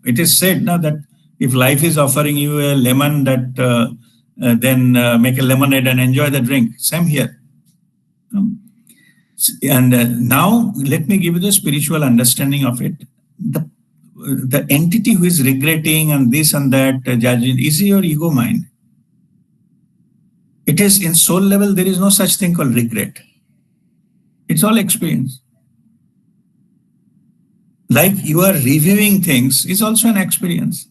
It is said now that if life is offering you a lemon, that then make a lemonade and enjoy the drink. Same here. And now let me give you the spiritual understanding of it. The entity who is regretting and this and that judging is your ego mind. It is in soul level, there is no such thing called regret. It's all experience. Like you are reviewing things is also an experience.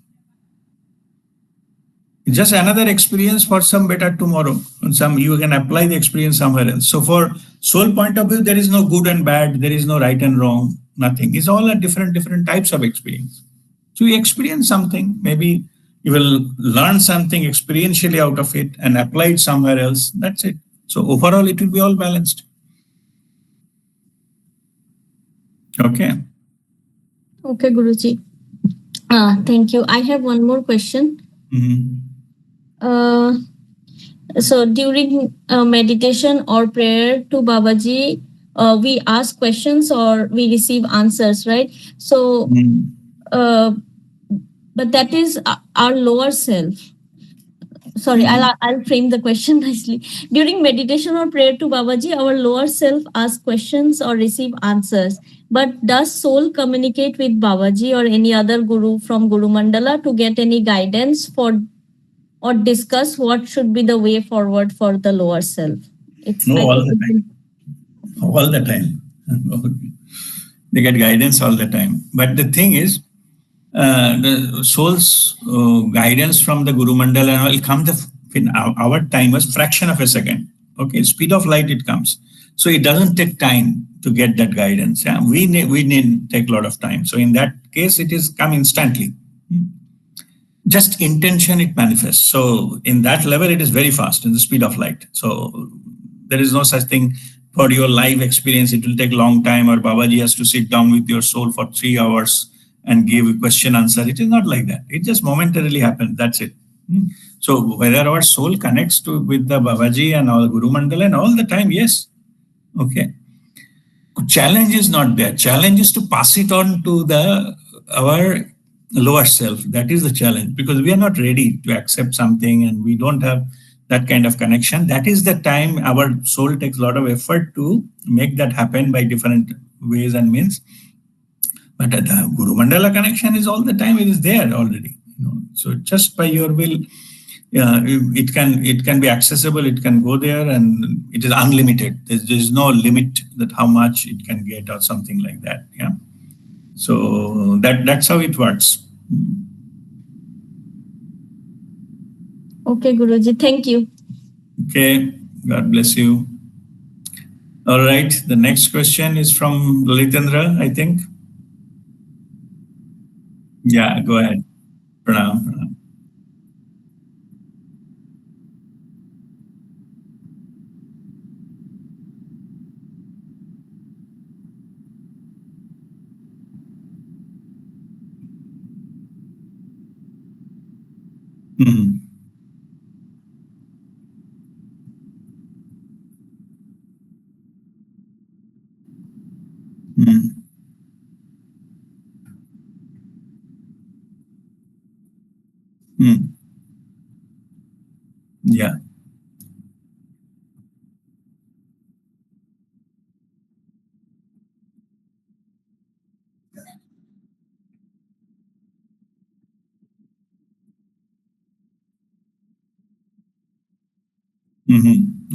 Just another experience for some better tomorrow. And some you can apply the experience somewhere else. So for soul point of view, there is no good and bad, there is no right and wrong, nothing. It's all a different types of experience. So you experience something, maybe you will learn something experientially out of it and apply it somewhere else. That's it. So overall, it will be all balanced. Okay. Okay, Guruji. Thank you. I have one more question. So during meditation or prayer to Babaji, we ask questions or we receive answers, right? So, but that is our lower self. Sorry, I'll frame the question nicely. During meditation or prayer to Babaji, our lower self asks questions or receive answers. But does soul communicate with Babaji or any other guru from Guru Mandala to get any guidance for or discuss what should be the way forward for the lower self? All the time. All the time. They get guidance all the time. But the thing is, the soul's guidance from the Guru Mandala will come in our time was fraction of a second. Okay, speed of light it comes. So it doesn't take time to get that guidance. Yeah? We need take a lot of time. So in that case, it is come instantly. Just intention, it manifests. So in that level, it is very fast in the speed of light. So there is no such thing for your life experience. It will take a long time or Babaji has to sit down with your soul for 3 hours and give a question answer. It is not like that. It just momentarily happens. That's it. So whether our soul connects with the Babaji and all Guru Mandala and all the time, yes. Okay. Challenge is not there. Challenge is to pass it on to our lower self. That is the challenge, because we are not ready to accept something and we don't have that kind of connection. That is the time our soul takes a lot of effort to make that happen by different ways and means. But the Guru Mandala connection is all the time. It is there already. So just by your will, it can be accessible. It can go there, and it is unlimited. There's no limit that how much it can get or something like that. Yeah. So that's how it works. Okay, Guruji. Thank you. Okay. God bless you. All right. The next question is from Lalitendra, I think. Yeah, go ahead. Pranam. Yeah.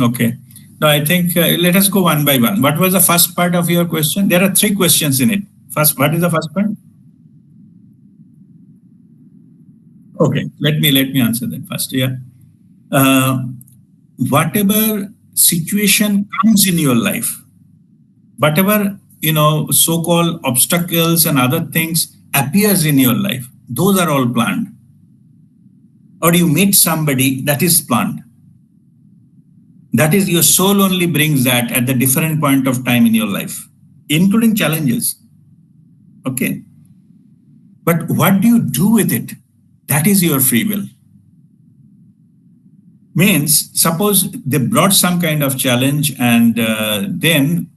Okay. Now I think let us go one by one. What was the first part of your question? There are 3 questions in it. First, what is the first part? Okay, let me answer that first. Yeah. Whatever situation comes in your life, whatever so-called obstacles and other things appears in your life, those are all planned. Or you meet somebody, that is planned. That is, your soul only brings that at the different point of time in your life, including challenges. Okay. But what do you do with it? That is your free will. Means, suppose they brought some kind of challenge and then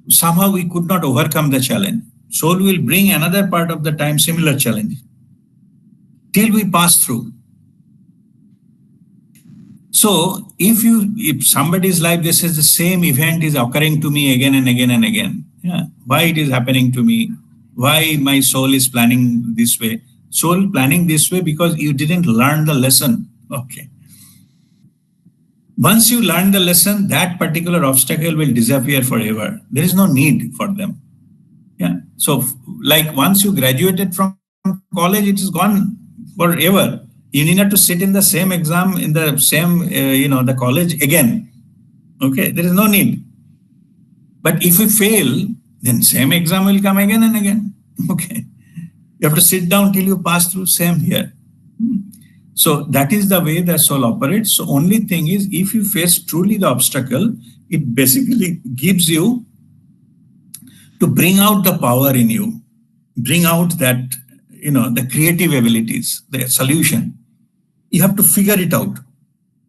somehow we could not overcome the challenge. Soul will bring another part of the time similar challenge till we pass through. So if somebody's life, this is the same event is occurring to me again and again and again. Yeah. Why it is happening to me? Why my soul is planning this way? Soul planning this way because you didn't learn the lesson. Okay. Once you learn the lesson, that particular obstacle will disappear forever. There is no need for them. Yeah. So like once you graduated from college, it is gone forever. You need not to sit in the same exam in the same, the college again. Okay. There is no need. But if you fail, then same exam will come again and again. Okay. You have to sit down till you pass through. Same here. So that is the way the soul operates. So only thing is, if you face truly the obstacle, it basically gives you to bring out the power in you, bring out that, the creative abilities, the solution. You have to figure it out.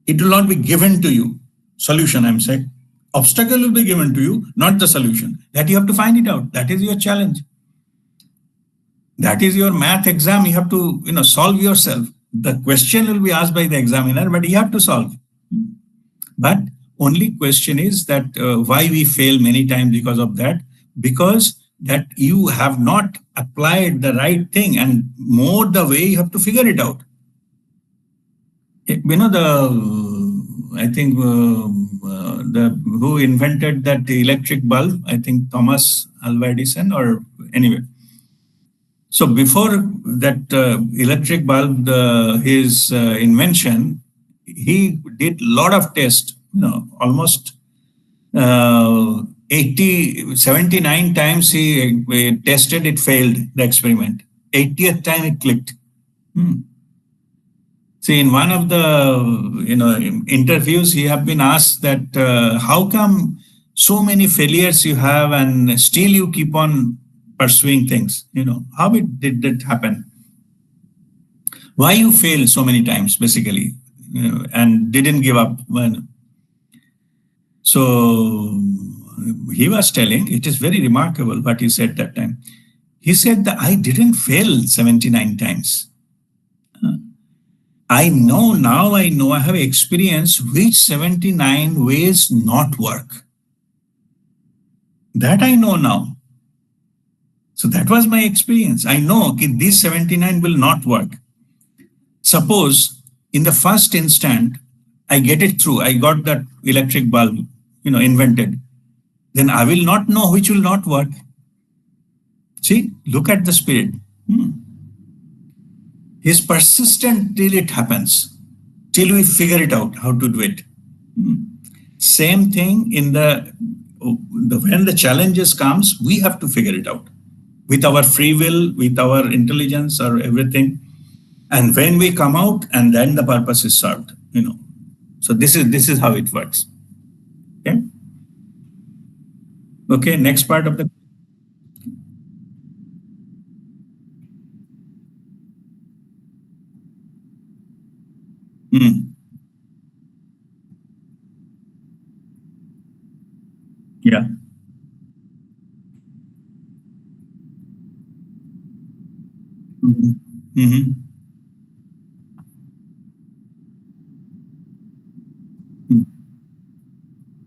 It will not be given to you. Solution, I'm saying. Obstacle will be given to you, not the solution. That you have to find it out. That is your challenge. That is your math exam. You have to, solve yourself. The question will be asked by the examiner, but you have to solve. But only question is that why we fail many times because of that, because that you have not applied the right thing, and more the way you have to figure it out. I think who invented that electric bulb, I think Thomas Alva Edison, or anyway. So before that electric bulb, his invention, he did a lot of tests, almost 79 times he tested, it failed, the experiment. 80th time it clicked. See, in one of the interviews, he have been asked that how come so many failures you have and still you keep on pursuing things? How did that happen? Why you fail so many times, basically, and didn't give up? So he was telling, it is very remarkable what he said that time. He said that I didn't fail 79 times. I know now, I have experienced which 79 ways not work. That I know now. So that was my experience. I know that these 79 will not work. Suppose in the first instant, I get it through, I got that electric bulb, invented. Then I will not know which will not work. See, look at the spirit. He's persistent till it happens, till we figure it out how to do it. Same thing in when the challenges comes, we have to figure it out with our free will, with our intelligence or everything. And when we come out, and then the purpose is served, So this is how it works. Okay. Okay. Next part of the. Yeah.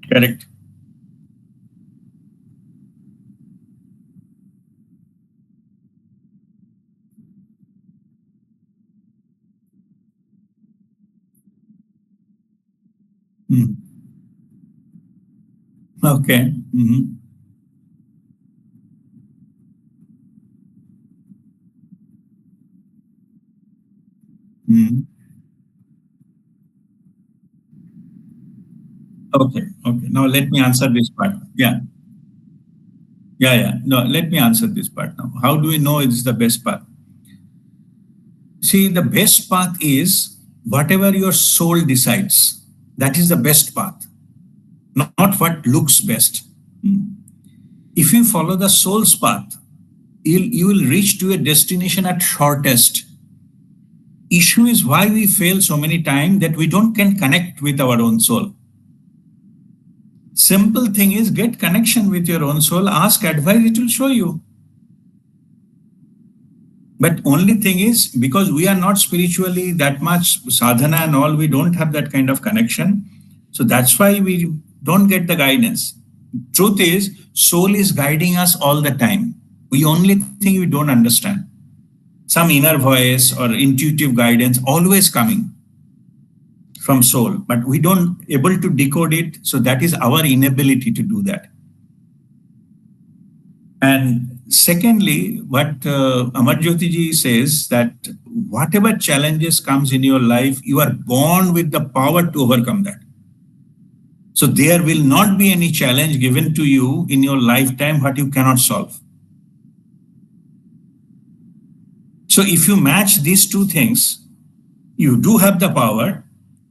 Correct. Okay. Okay. Now let me answer this part. Yeah. No, let me answer this part now. How do we know it's the best path? See, the best path is whatever your soul decides. That is the best path, not what looks best. If you follow the soul's path, you will reach to a destination at shortest. Issue is why we fail so many times, that we can connect with our own soul. Simple thing is, get connection with your own soul, ask advice, it will show you. But only thing is, because we are not spiritually that much sadhana and all, we don't have that kind of connection. So that's why we don't get the guidance. Truth is, soul is guiding us all the time. We only think we don't understand. Some inner voice or intuitive guidance always coming from soul, but we don't able to decode it. So that is our inability to do that. And secondly, what Amarjyoti ji says, that whatever challenges comes in your life, you are born with the power to overcome that. So there will not be any challenge given to you in your lifetime what you cannot solve. So if you match these two things, you do have the power.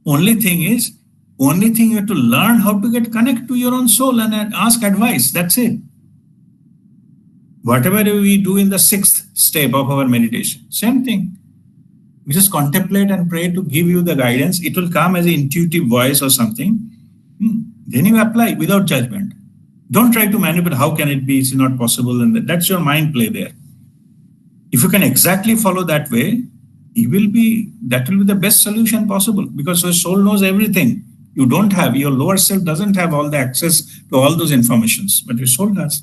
Only thing you have to learn how to get connect to your own soul and ask advice. That's it. Whatever we do in the sixth step of our meditation, same thing. We just contemplate and pray to give you the guidance. It will come as an intuitive voice or something. Then you apply without judgment. Don't try to manipulate. How can it be? It's not possible. And that's your mind play there. If you can exactly follow that way, that will be the best solution possible, because your soul knows everything. You don't have, your lower self doesn't have all the access to all those informations, but your soul does.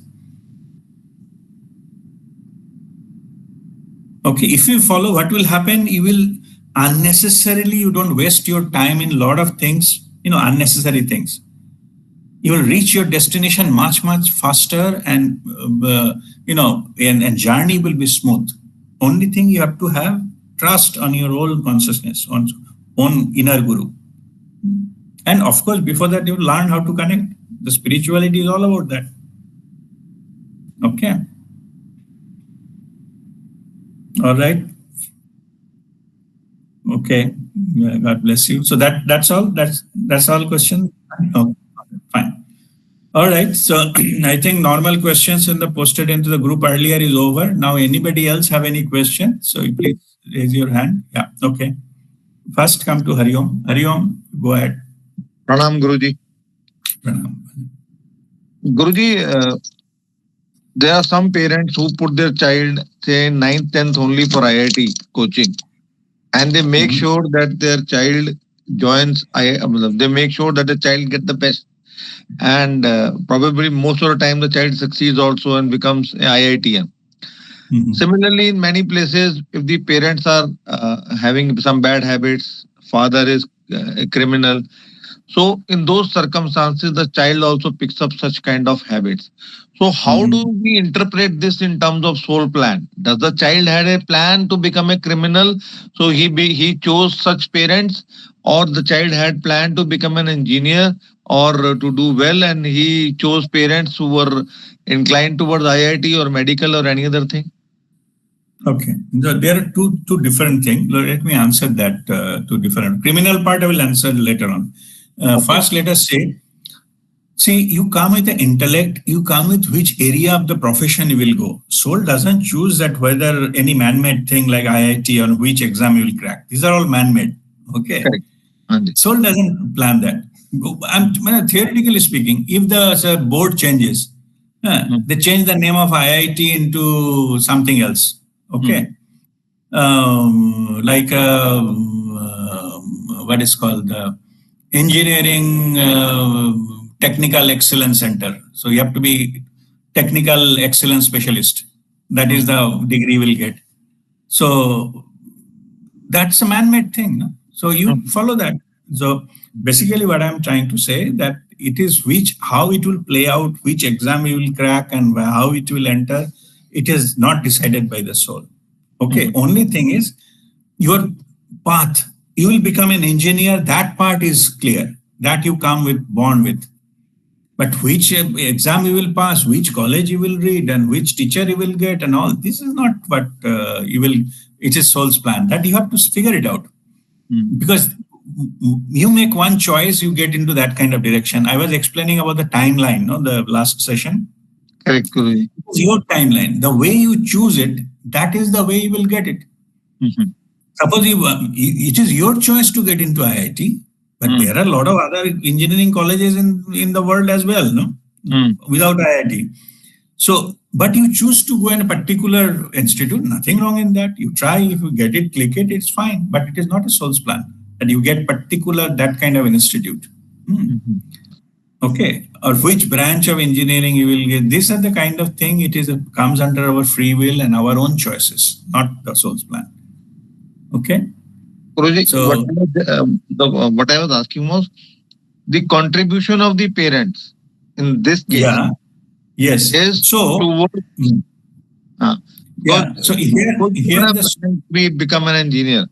Okay, if you follow, what will happen? You will unnecessarily, you don't waste your time in a lot of things, unnecessary things. You will reach your destination much, much faster, and and journey will be smooth. Only thing you have to have trust on your own consciousness, on inner guru. And of course, before that, you learn how to connect. The spirituality is all about that. Okay. All right. Okay. Yeah, God bless you. So that's all. That's all question. Okay. Fine. All right. So I think normal questions in the posted into the group earlier is over. Now, anybody else have any question? So please raise your hand. Yeah. Okay. First, come to Hariom. Hariom, go ahead. Pranam, Guruji. Pranam. Guruji, there are some parents who put their child, say, 9th, 10th only for IIT coaching. And they make sure that their child joins, they make sure that the child gets the best. And probably most of the time the child succeeds also and becomes an IITian. Similarly, in many places, if the parents are having some bad habits, father is a criminal, so in those circumstances, the child also picks up such kind of habits. So how do we interpret this in terms of soul plan? Does the child had a plan to become a criminal, so he chose such parents, or the child had planned to become an engineer or to do well, and he chose parents who were inclined towards IIT or medical or any other thing? Okay, there are two different things. Let me answer that two different. Criminal part I will answer later on. First, let us say, see, you come with the intellect, you come with which area of the profession you will go. Soul doesn't choose that whether any man-made thing like IIT or which exam you will crack. These are all man-made. Okay. Correct. Soul doesn't plan that. Theoretically speaking, if the board changes, they change the name of IIT into something else. Okay. Like what is called the Engineering Technical Excellence Center. So you have to be Technical Excellence Specialist. That is the degree you will get. So that's a man-made thing. No? So you follow that. So basically what I'm trying to say, that it is how it will play out, which exam you will crack and how it will enter, it is not decided by the soul. Okay. Only thing is your path. You will become an engineer. That part is clear. That you come born with. But which exam you will pass, which college you will read, and which teacher you will get, and all, this is not what you will. It is soul's plan. That you have to figure it out. Because you make one choice, you get into that kind of direction. I was explaining about the timeline, the last session. Correct. It's your timeline. The way you choose it, that is the way you will get it. Suppose it is your choice to get into IIT, but there are a lot of other engineering colleges in the world as well, no? Without IIT. So, but you choose to go in a particular institute, nothing wrong in that. You try, if you get it, click it, it's fine. But it is not a soul's plan that you get particular that kind of an institute. Okay, or which branch of engineering you will get. These are the kind of thing. It is comes under our free will and our own choices, not the soul's plan. Okay. Guruji, So- what I was asking was the contribution of the parents in this case Yeah. Yes. is So. towards Yeah. So here we become an engineer,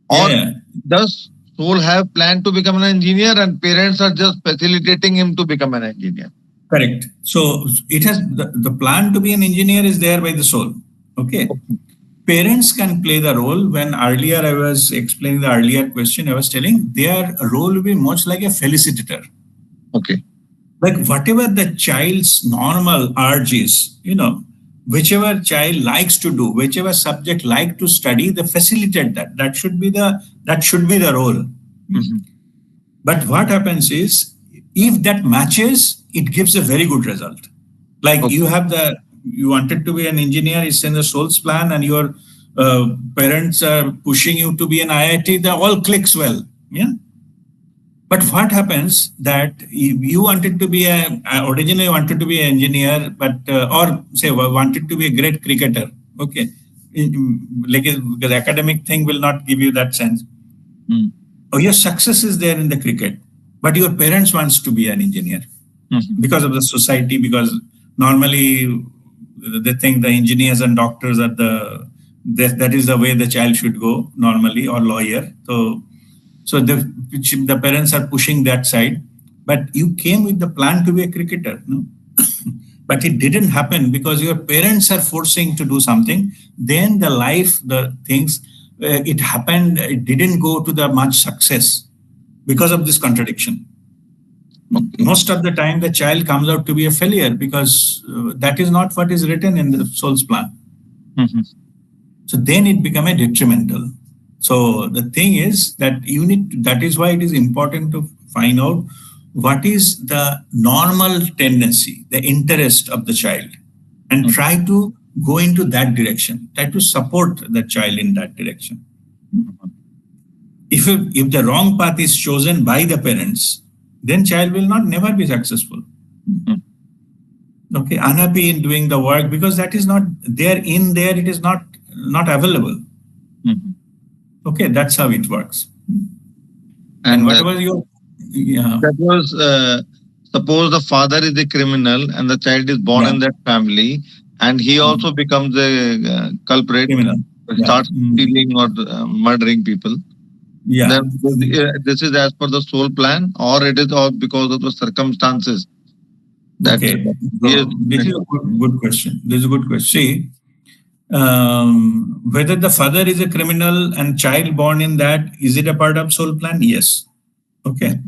or yeah. does soul have planned to become an engineer and parents are just facilitating him to become an engineer? Correct. So it has the plan to be an engineer is there by the soul. Okay. Parents can play the role. When earlier I was explaining the earlier question, I was telling their role will be much like a felicitator. Okay. Like whatever the child's normal urge is, whichever child likes to do, whichever subject like to study, they facilitate that. That should be the role. But what happens is, if that matches, it gives a very good result. Like Okay. you wanted to be an engineer, it's in the soul's plan, and your parents are pushing you to be an IIT, that all clicks well. Yeah. But what happens that you wanted to be originally wanted to be an engineer, but or say wanted to be a great cricketer. Okay, because academic thing will not give you that sense. Oh, your success is there in the cricket, but your parents wants to be an engineer because of the society. Because normally they think the engineers and doctors are that is the way the child should go normally, or lawyer. So the parents are pushing that side, but you came with the plan to be a cricketer, no? But it didn't happen because your parents are forcing to do something. Then the things, it happened, it didn't go to the much success because of this contradiction. Most of the time, the child comes out to be a failure because that is not what is written in the soul's plan. So then it become a detrimental. So the thing is that that is why it is important to find out what is the normal tendency, the interest of the child, and try to go into that direction, try to support the child in that direction. If the wrong path is chosen by the parents, then child will never be successful. Okay, unhappy in doing the work because that is not there, it is not available. Okay, that's how it works. And whatever that was suppose the father is a criminal and the child is born in that family, and he also becomes a culprit, criminal, starts stealing or murdering people. Yeah. Then this is as per the soul plan, or it is all because of the circumstances. Okay. So this is a good question. This is a good question. See, whether the father is a criminal and child born in that, is it a part of soul plan? Yes. Okay.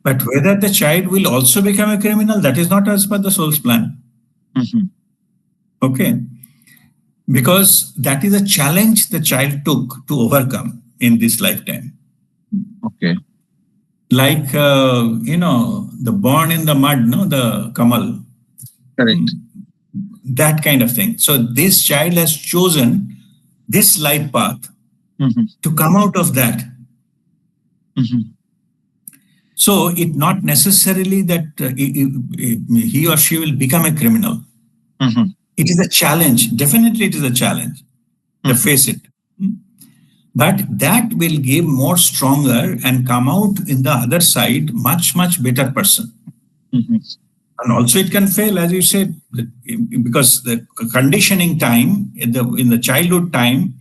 But whether the child will also become a criminal, that is not as per the soul's plan. Okay. Because that is a challenge the child took to overcome in this lifetime. Okay. Like, the born in the mud, no, the Kamal. Correct. That kind of thing. So this child has chosen this life path to come out of that. So it not necessarily that he or she will become a criminal. It is a challenge. Definitely it is a challenge to face it. But that will give more stronger and come out in the other side much, much better person. And also it can fail, as you said, because the conditioning time, in the childhood time,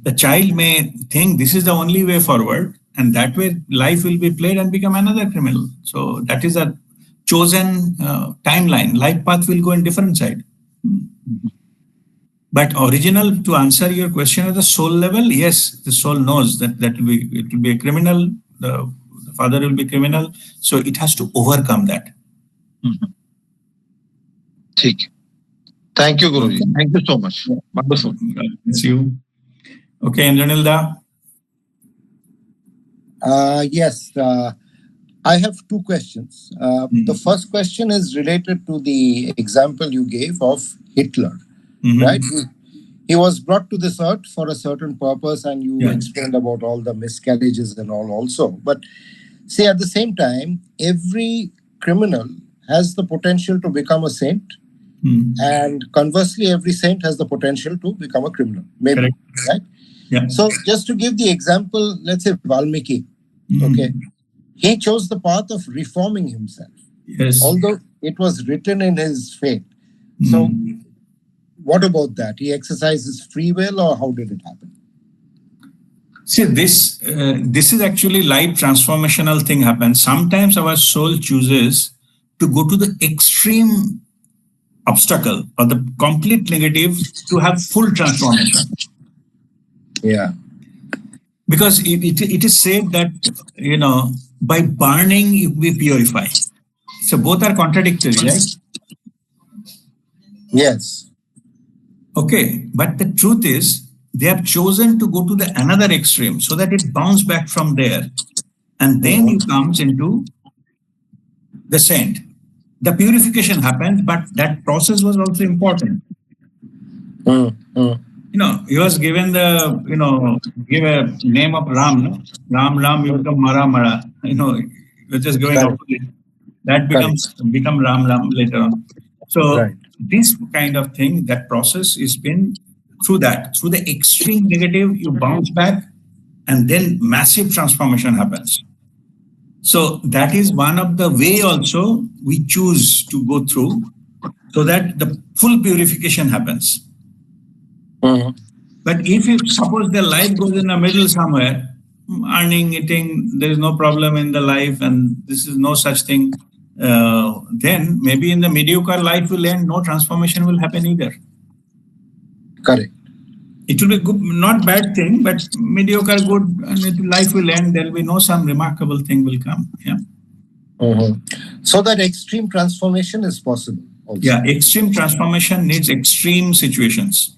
the child may think this is the only way forward, and that way life will be played and become another criminal. So that is a chosen timeline. Life path will go in different side. But original, to answer your question at the soul level, yes, the soul knows that it will be a criminal, the father will be criminal. So it has to overcome that. Thank you, Guruji. Thank you so much. Wonderful. Bless you. Okay, Andranilda. Yes. I have two questions. The first question is related to the example you gave of Hitler, right? He was brought to this earth for a certain purpose, and you explained about all the miscarriages and all also. But see, at the same time, every criminal has the potential to become a saint, and conversely, every saint has the potential to become a criminal. Maybe, correct. Right? Yeah. So, just to give the example, let's say Valmiki, okay, he chose the path of reforming himself, although it was written in his fate. So, what about that? He exercised his free will, or how did it happen? See, this is actually life transformational thing happens. Sometimes our soul chooses to go to the extreme obstacle or the complete negative to have full transformation. Yeah. Because it is said that, by burning we purify. So both are contradictory, right? Yes. Okay, but the truth is they have chosen to go to the another extreme so that it bounces back from there, and then it comes into the saint. The purification happens, but that process was also important. He was given give a name of Ram, no? Ram, you become Mara Mara, you're just going opposite. That become Ram later on. So this kind of thing, that process is been through the extreme negative, you bounce back, and then massive transformation happens. So that is one of the way also we choose to go through, so that the full purification happens. But if you suppose the life goes in the middle somewhere, earning, eating, there is no problem in the life, and this is no such thing, then maybe in the mediocre life will end, no transformation will happen either. Correct. It will be good, not bad thing, but mediocre good, and life will end. There will be no some remarkable thing will come. Yeah. So that extreme transformation is possible also. Yeah, extreme transformation needs extreme situations.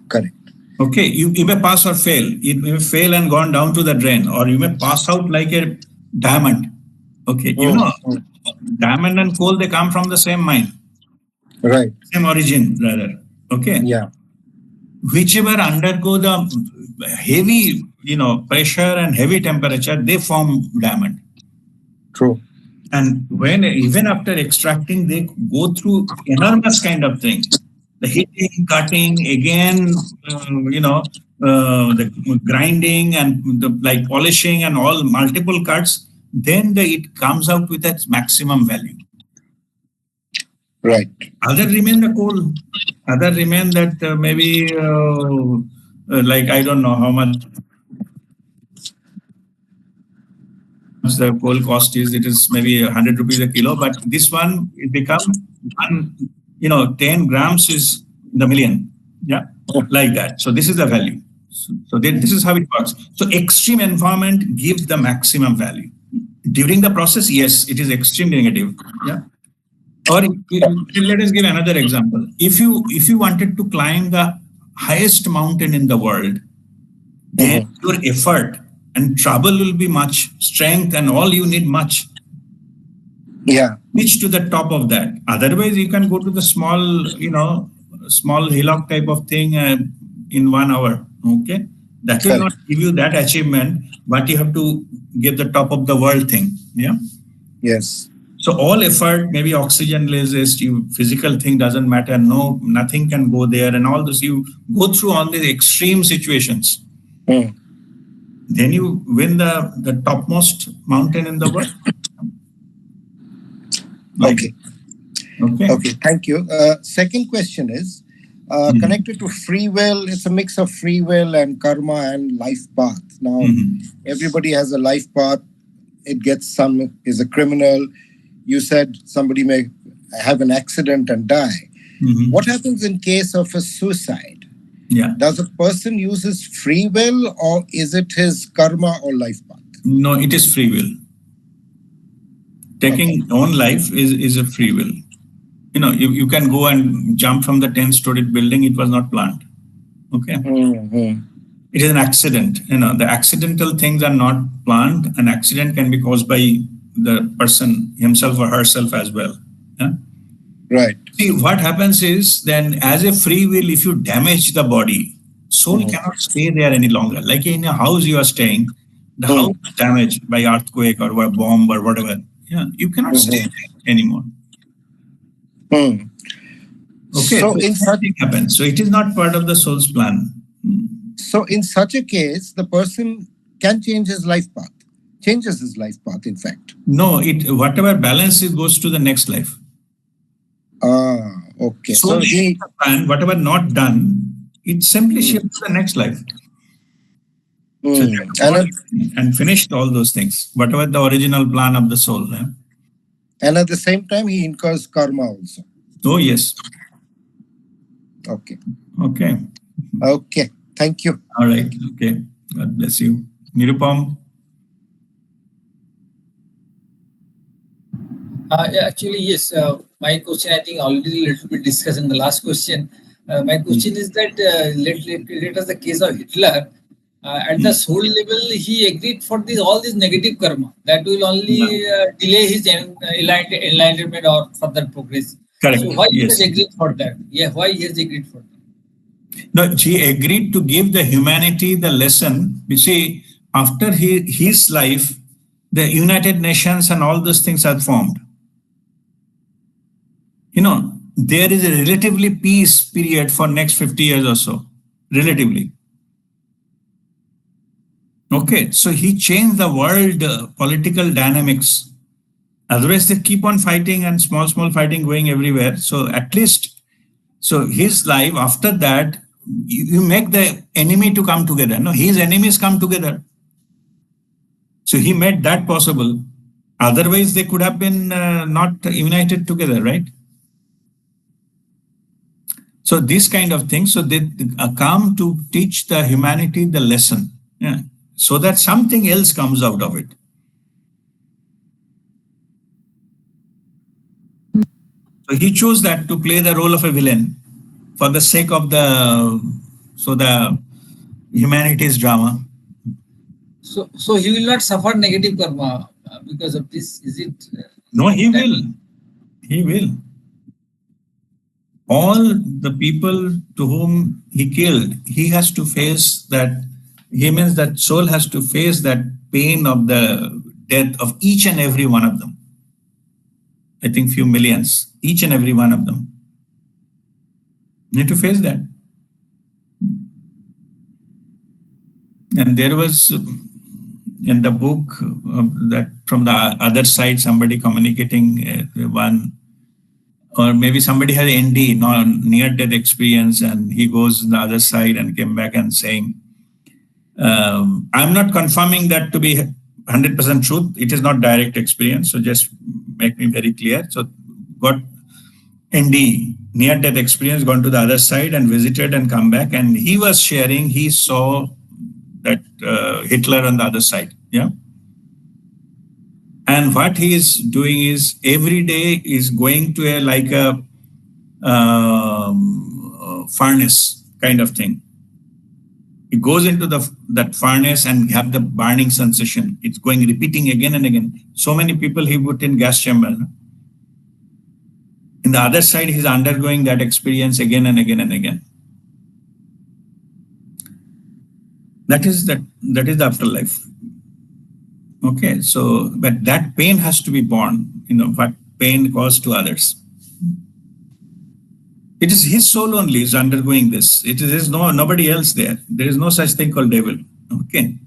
Correct. Okay, you may pass or fail. You may fail and gone down to the drain, or you may pass out like a diamond. Okay, diamond and coal, they come from the same mine. Right. Same origin, rather. Okay. Yeah. Whichever undergo the heavy, pressure and heavy temperature, they form diamond. True. And when even after extracting, they go through enormous kind of thing. The heating, cutting, again, the grinding and the polishing and all multiple cuts, then it comes out with its maximum value. Right. Other remain the coal. Other remain that maybe I don't know how much the coal cost is. It is maybe 100 rupees a kilo, but this one it becomes 10 grams is the million. Yeah, like that. So this is the value. So this is how it works. So extreme environment gives the maximum value. During the process, yes, it is extremely negative. Yeah. Or let us give another example. If you wanted to climb the highest mountain in the world, then your effort and trouble will be much, strength and all you need much. Yeah. Reach to the top of that. Otherwise, you can go to the small, small hillock type of thing in 1 hour. Okay, that will not give you that achievement, but you have to get the top of the world thing. Yeah. Yes. So all effort, maybe oxygen levels, physical thing doesn't matter. No, nothing can go there, and all this. You go through all these extreme situations. Then you win the topmost mountain in the world. Okay. Thank you. Second question is connected to free will. It's a mix of free will and karma and life path. Now, everybody has a life path. It gets some is a criminal. You said somebody may have an accident and die. What happens in case of a suicide? Yeah. Does a person use his free will, or is it his karma or life path? No, it is free will. Taking own life is a free will. You can go and jump from the 10-story building. It was not planned. Okay. It is an accident. The accidental things are not planned. An accident can be caused by the person himself or herself as well. Yeah? Right. See, what happens is then as a free will, if you damage the body, soul cannot stay there any longer. Like in a house you are staying, the house is damaged by earthquake or by bomb or whatever. Yeah, you cannot stay there anymore. Okay, so in such happens. So it is not part of the soul's plan. So in such a case, the person can change his life path. Changes his life path, in fact. No, whatever balance it goes to the next life. Okay. So and whatever not done, it simply shifts to the next life. So and finished all those things, whatever the original plan of the soul. Yeah? And at the same time, he incurs karma also. Oh, yes. Okay. Okay. Okay. Thank you. All right. Okay. God bless you. Nirupam? Actually, yes. My question, I think, already a little bit discussed in the last question. My question is that let us the case of Hitler. At the soul level, he agreed for all this negative karma that will only delay his enlightenment or further progress. Correct. So why he has agreed for that? Yeah, why he has agreed for that? No, he agreed to give the humanity the lesson. You see, after his life, the United Nations and all those things are formed. There is a relatively peace period for next 50 years or so, relatively. Okay, so he changed the world political dynamics. Otherwise, they keep on fighting and small fighting going everywhere. So at least, so his life, after that, you make the enemy to come together. No, his enemies come together. So he made that possible. Otherwise, they could have been not united together, right? So this kind of thing, so they come to teach the humanity the lesson, so that something else comes out of it. So he chose that to play the role of a villain for the sake of the humanity's drama. So he will not suffer negative karma because of this, is it? No, he will. He will. All the people to whom he killed, he has to face that. He means that soul has to face that pain of the death of each and every one of them. I think few millions, each and every one of them. Need to face that. And there was in the book that from the other side, somebody communicating one, or maybe somebody had ND, near-death experience, and he goes on the other side and came back and saying, I'm not confirming that to be 100% truth. It is not direct experience. So just make me very clear. So got ND, near-death experience, gone to the other side and visited and come back. And he was sharing, he saw that Hitler on the other side. Yeah. And what he is doing is every day is going to a furnace kind of thing. It goes into that furnace and have the burning sensation. It's going repeating again and again. So many people he put in gas chamber. In the other side, he's undergoing that experience again and again and again. That is the afterlife. Okay, so but that pain has to be borne. What pain caused to others. It is his soul only is undergoing this. There is nobody else there. There is no such thing called devil. Okay.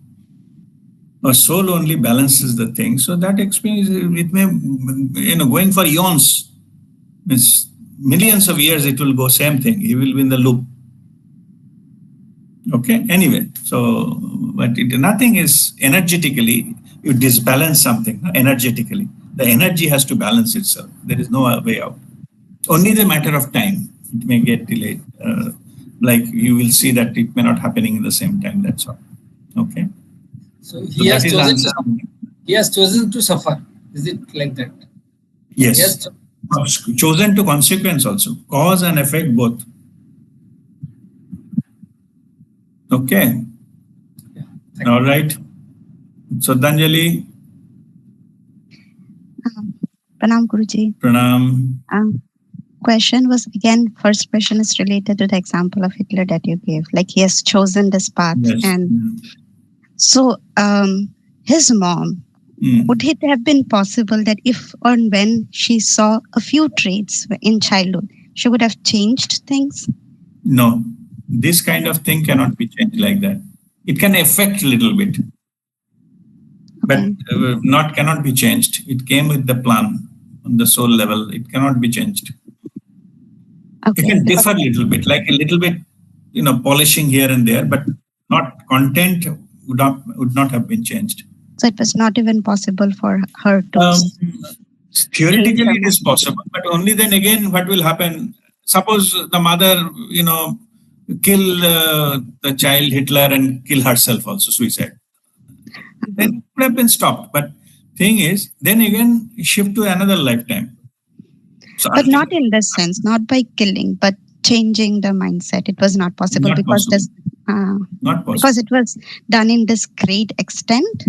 Our soul only balances the thing. So that experience, it may, going for eons, means millions of years, it will go same thing. He will be in the loop. Okay. Anyway, so but nothing is energetically. You disbalance something energetically. The energy has to balance itself. There is no way out. Only the matter of time. It may get delayed. Like you will see that it may not happening in the same time. That's all. Okay. So he has chosen to suffer. Is it like that? Yes. Chosen to consequence also. Cause and effect both. Okay. All right. So, Danjali. Pranam Guruji. Pranam. Question was again, first question is related to the example of Hitler that you gave. Like he has chosen this path. Yes. And so his mom, would it have been possible that if or when she saw a few traits in childhood, she would have changed things? No, this kind of thing cannot be changed like that. It can affect a little bit, but cannot be changed. It came with the plan on the soul level. It cannot be changed. Okay. It can differ a little bit, like a little bit, polishing here and there, but not content would not have been changed. So it was not even possible for her to. Theoretically, it is possible, but only then again, what will happen? Suppose the mother, kill the child Hitler and kill herself also, suicide. Then it would have been stopped. But thing is, then again, shift to another lifetime. So but not in this sense, not by killing, but changing the mindset. It was not possible not because possible. Not possible. Because it was done in this great extent.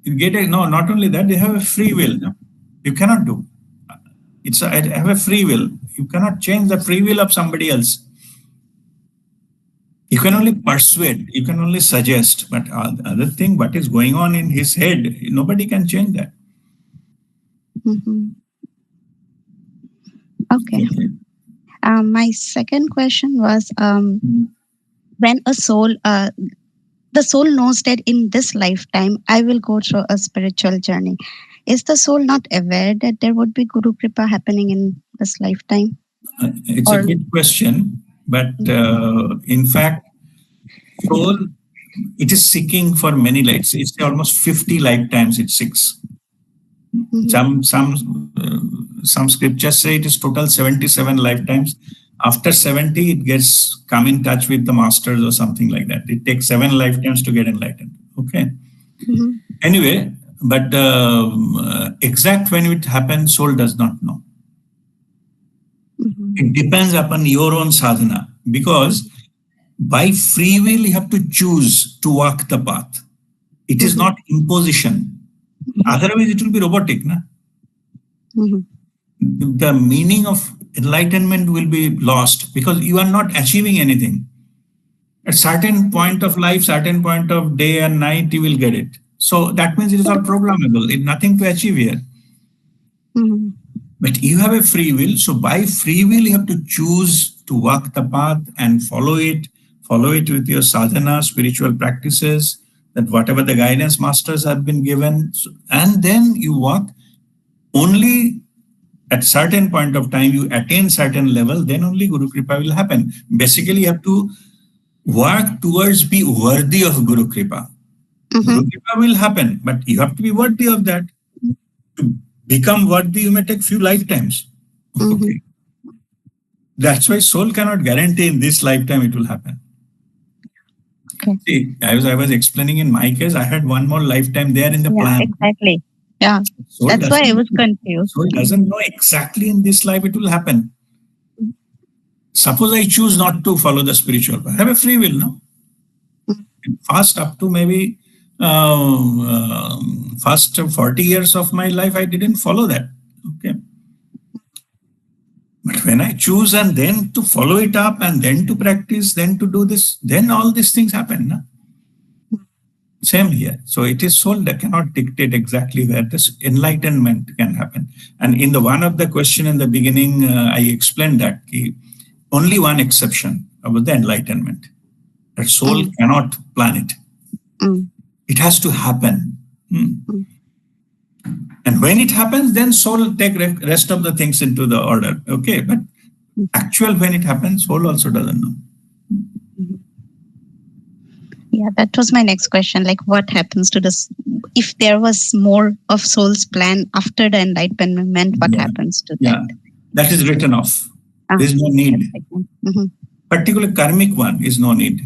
No, not only that, they have a free will. No? You cannot do. I have a free will. You cannot change the free will of somebody else. You can only persuade, you can only suggest, but the other thing, what is going on in his head, nobody can change that. Okay. My second question was, when a soul, the soul knows that in this lifetime, I will go through a spiritual journey. Is the soul not aware that there would be Guru Kripa happening in this lifetime? It's a good question, but in fact, soul, it is seeking for many lives. It's almost 50 lifetimes it seeks. Some scriptures say it is total 77 lifetimes. After 70, it gets come in touch with the masters or something like that. It takes 7 lifetimes to get enlightened. Okay. Anyway, but exact when it happens, soul does not know. It depends upon your own sadhana, because by free will you have to choose to walk the path. It is not imposition. Otherwise, it will be robotic. Na? The meaning of enlightenment will be lost because you are not achieving anything. At certain point of life, certain point of day and night, you will get it. So that means it is all programmable. It's nothing to achieve here. But you have a free will. So by free will, you have to choose to walk the path and follow it with your sadhana, spiritual practices, that whatever the guidance masters have been given. And then you walk. Only at certain point of time, you attain certain level, then only Guru Kripa will happen. Basically, you have to work towards be worthy of Guru Kripa. Guru Kripa will happen, but you have to be worthy of that. To become worthy, you may take few lifetimes. Okay. That's why soul cannot guarantee in this lifetime it will happen. Okay. See, I was explaining in my case, I had one more lifetime there in the plan. Exactly. Yeah. Soul That's why I was confused. Soul doesn't know exactly in this life it will happen. Suppose I choose not to follow the spiritual path. I have a free will, no? Fast up to maybe first 40 years of my life, I didn't follow that. Okay. But when I choose and then to follow it up and then to practice, then to do this, then all these things happen. No? Same here. So it is soul that cannot dictate exactly where this enlightenment can happen. And in the one of the question in the beginning, I explained that only one exception about the enlightenment. That soul cannot plan it. It has to happen. And when it happens, then soul will take rest of the things into the order. Okay, but actual when it happens, soul also doesn't know. Yeah, that was my next question. Like, what happens to this? If there was more of soul's plan after the enlightenment, what happens to that? Yeah, that is written off. There is no need. Particularly karmic one is no need.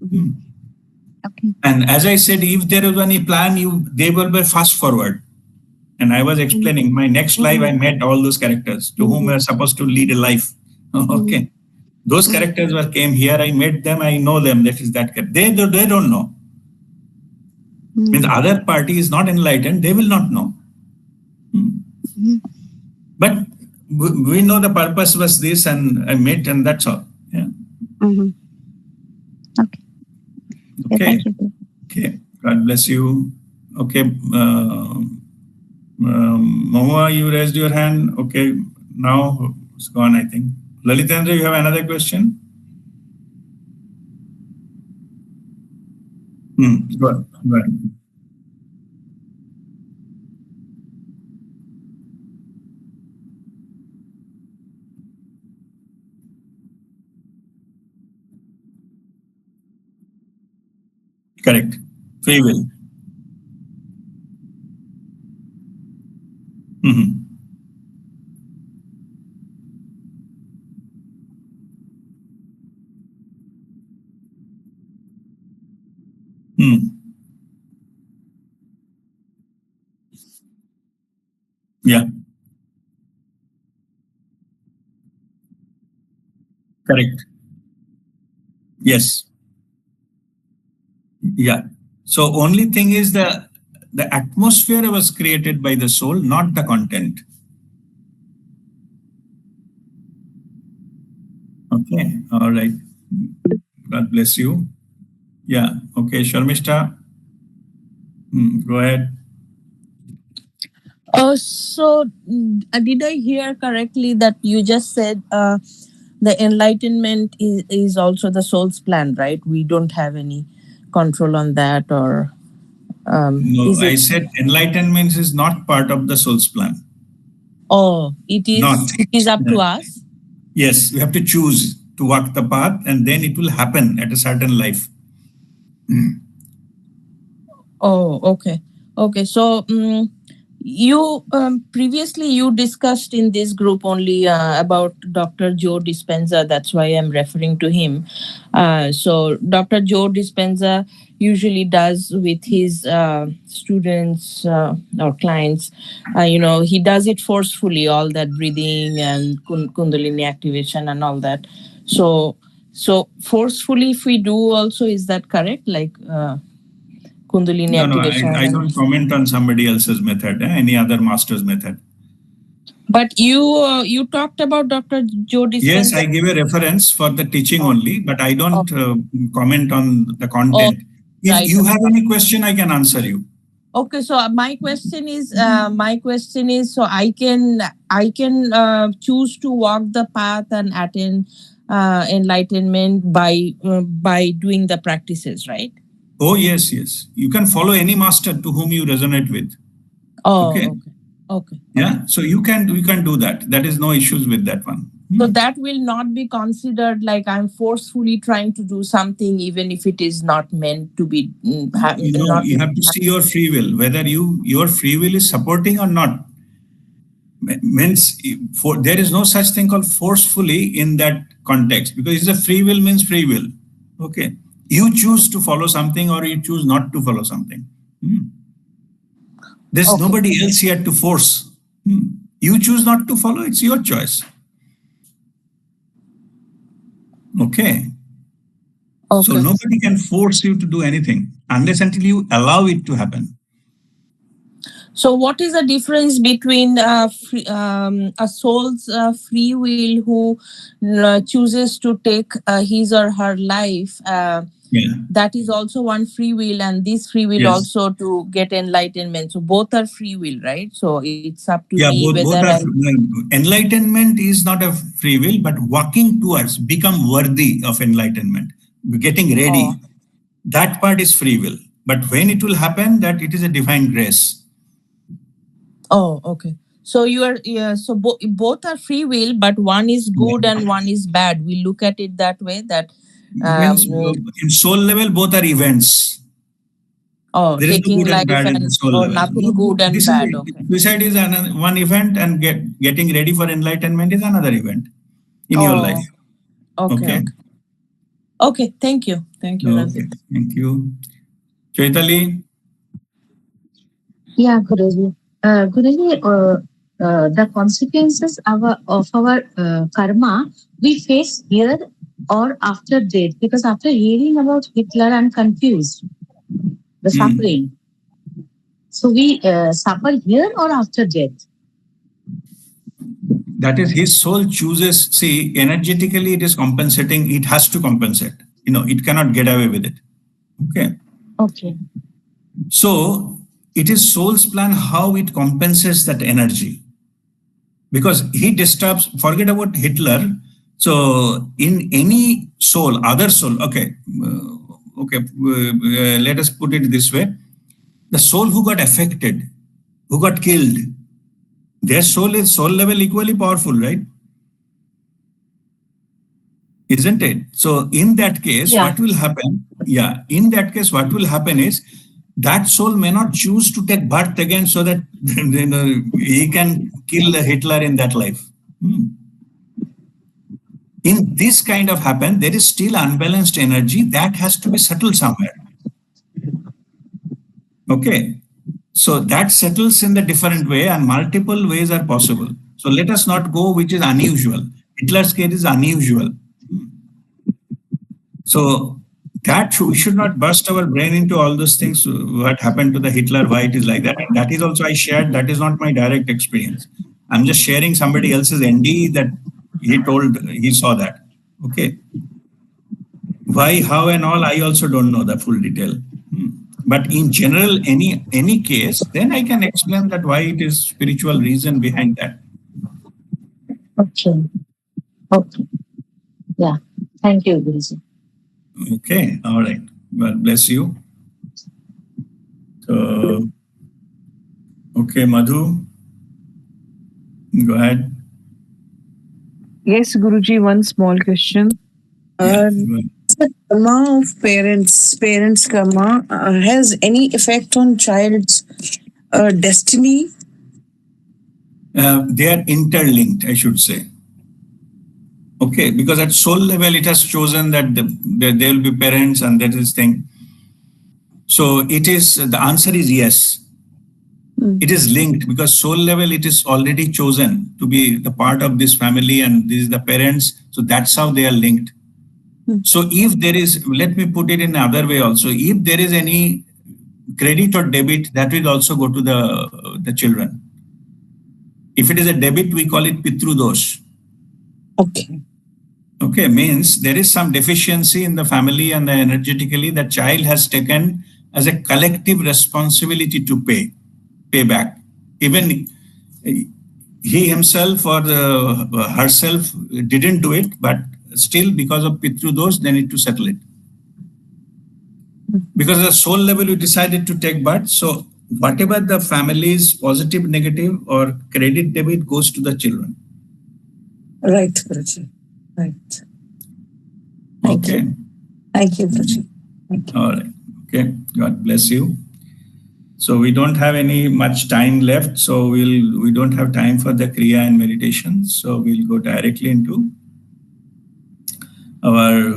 Okay. And as I said, if there is any plan, they will be fast forward. And I was explaining my next life, I met all those characters to whom I was supposed to lead a life. Okay. Those characters came here, I met them, I know them, that is that character. They don't know. Means the other party is not enlightened, they will not know. But we know the purpose was this, and I met, and that's all. Yeah. Okay. Okay. Thank you. Okay. God bless you. Okay. Mohua, you raised your hand. Okay. Now it's gone, I think. Lalitendra, you have another question? Go ahead. Correct. Free will. Yeah. Correct. Yes. Yeah. So only thing is the atmosphere was created by the soul, not the content. Okay. All right. God bless you. Yeah. Okay. Sharmishta, go ahead. So, did I hear correctly that you just said the enlightenment is also the soul's plan, right? We don't have any control on that, or No, I said enlightenment is not part of the soul's plan. Oh, it Not. is up to us. Yes, we have to choose to walk the path, and then it will happen at a certain life. Oh, okay. So, you previously you discussed in this group only about Dr. Joe Dispenza. That's why I'm referring to him. So Dr. Joe Dispenza usually does with his students or clients. He does it forcefully, all that breathing and Kundalini activation and all that. So forcefully, if we do also, is that correct? Like. Kundalini activation. I don't comment on somebody else's method, any other master's method. But you talked about Dr. Joe Dispenza. Yes, I give a reference for the teaching only, but I don't comment on the content. If you have any question, I can answer you. Okay, so my question is, so I can choose to walk the path and attain enlightenment by doing the practices, right? Oh, yes. You can follow any master to whom you resonate with. Oh, okay. Yeah, so you can do that. That is no issues with that one. So that will not be considered like I'm forcefully trying to do something, even if it is not meant to be. You have to see your free will, whether your free will is supporting or not. Means there is no such thing called forcefully in that context, because it's a free will means free will. Okay. You choose to follow something or you choose not to follow something. There's nobody else here to force. You choose not to follow, it's your choice. Okay. So nobody can force you to do anything unless until you allow it to happen. So what is the difference between a soul's free will who chooses to take his or her life? That is also one free will, and this free will also to get enlightenment. So both are free will, right? So it's up to me both whether are, enlightenment is not a free will, but walking towards become worthy of enlightenment, getting ready. That part is free will. But when it will happen, that it is a divine grace. Oh, okay. So you are so both are free will, but one is good and one is bad. We look at it that way. That in soul level, both are events. Oh, there is taking no good life and bad in the soul level. Nothing good and bad. Okay. Suicide is one event, and getting ready for enlightenment is another event in your life. Okay. Thank you. Thank you. Chaitali. Yeah, Guruji. Guruji, the consequences of our karma we face here or after death, because after hearing about Hitler, I'm confused. The suffering. So we suffer here or after death? That is, his soul chooses. See, energetically, it is compensating. It has to compensate. It cannot get away with it. Okay. Okay. So it is soul's plan how it compensates that energy. Because he disturbs, forget about Hitler. So in any soul, other soul, let us put it this way. The soul who got affected, who got killed, their soul is soul level equally powerful, right? Isn't it? So in that case, what will happen? Yeah, in that case, what will happen is that soul may not choose to take birth again so that he can kill Hitler in that life. In this kind of happen, there is still unbalanced energy that has to be settled somewhere. Okay. So that settles in the different way, and multiple ways are possible. So let us not go which is unusual. Hitler's case is unusual. So that we should not burst our brain into all those things, what happened to the Hitler, why it is like that. And that is also I shared, that is not my direct experience. I'm just sharing somebody else's ND that he saw that. Okay. Why, how and all, I also don't know the full detail. But in general, any case, then I can explain that why it is spiritual reason behind that. Okay. Yeah. Thank you, Guruji. Okay. All right. God bless you. So, okay, Madhu, go ahead. Yes, Guruji, one small question. The karma of parents' karma has any effect on child's destiny? They are interlinked, I should say. Okay, because at soul level, it has chosen that there will be parents and that is thing. So the answer is yes. It is linked because soul level, it is already chosen to be the part of this family and this is the parents. So that's how they are linked. So if there is, let me put it in another way also, if there is any credit or debit, that will also go to the children. If it is a debit, we call it Pitru Dosh. Okay, means there is some deficiency in the family and energetically the child has taken as a collective responsibility to pay back. Even he himself or herself didn't do it, but still because of Pitru Dosh, they need to settle it. Because at the soul level, we decided to take birth. So whatever the family's positive, negative or credit debit goes to the children. Right, Guruji. Right. Thank you, Guruji. All right. Okay. God bless you. So we don't have much time left. So we don't have time for the Kriya and meditation. So we'll go directly into our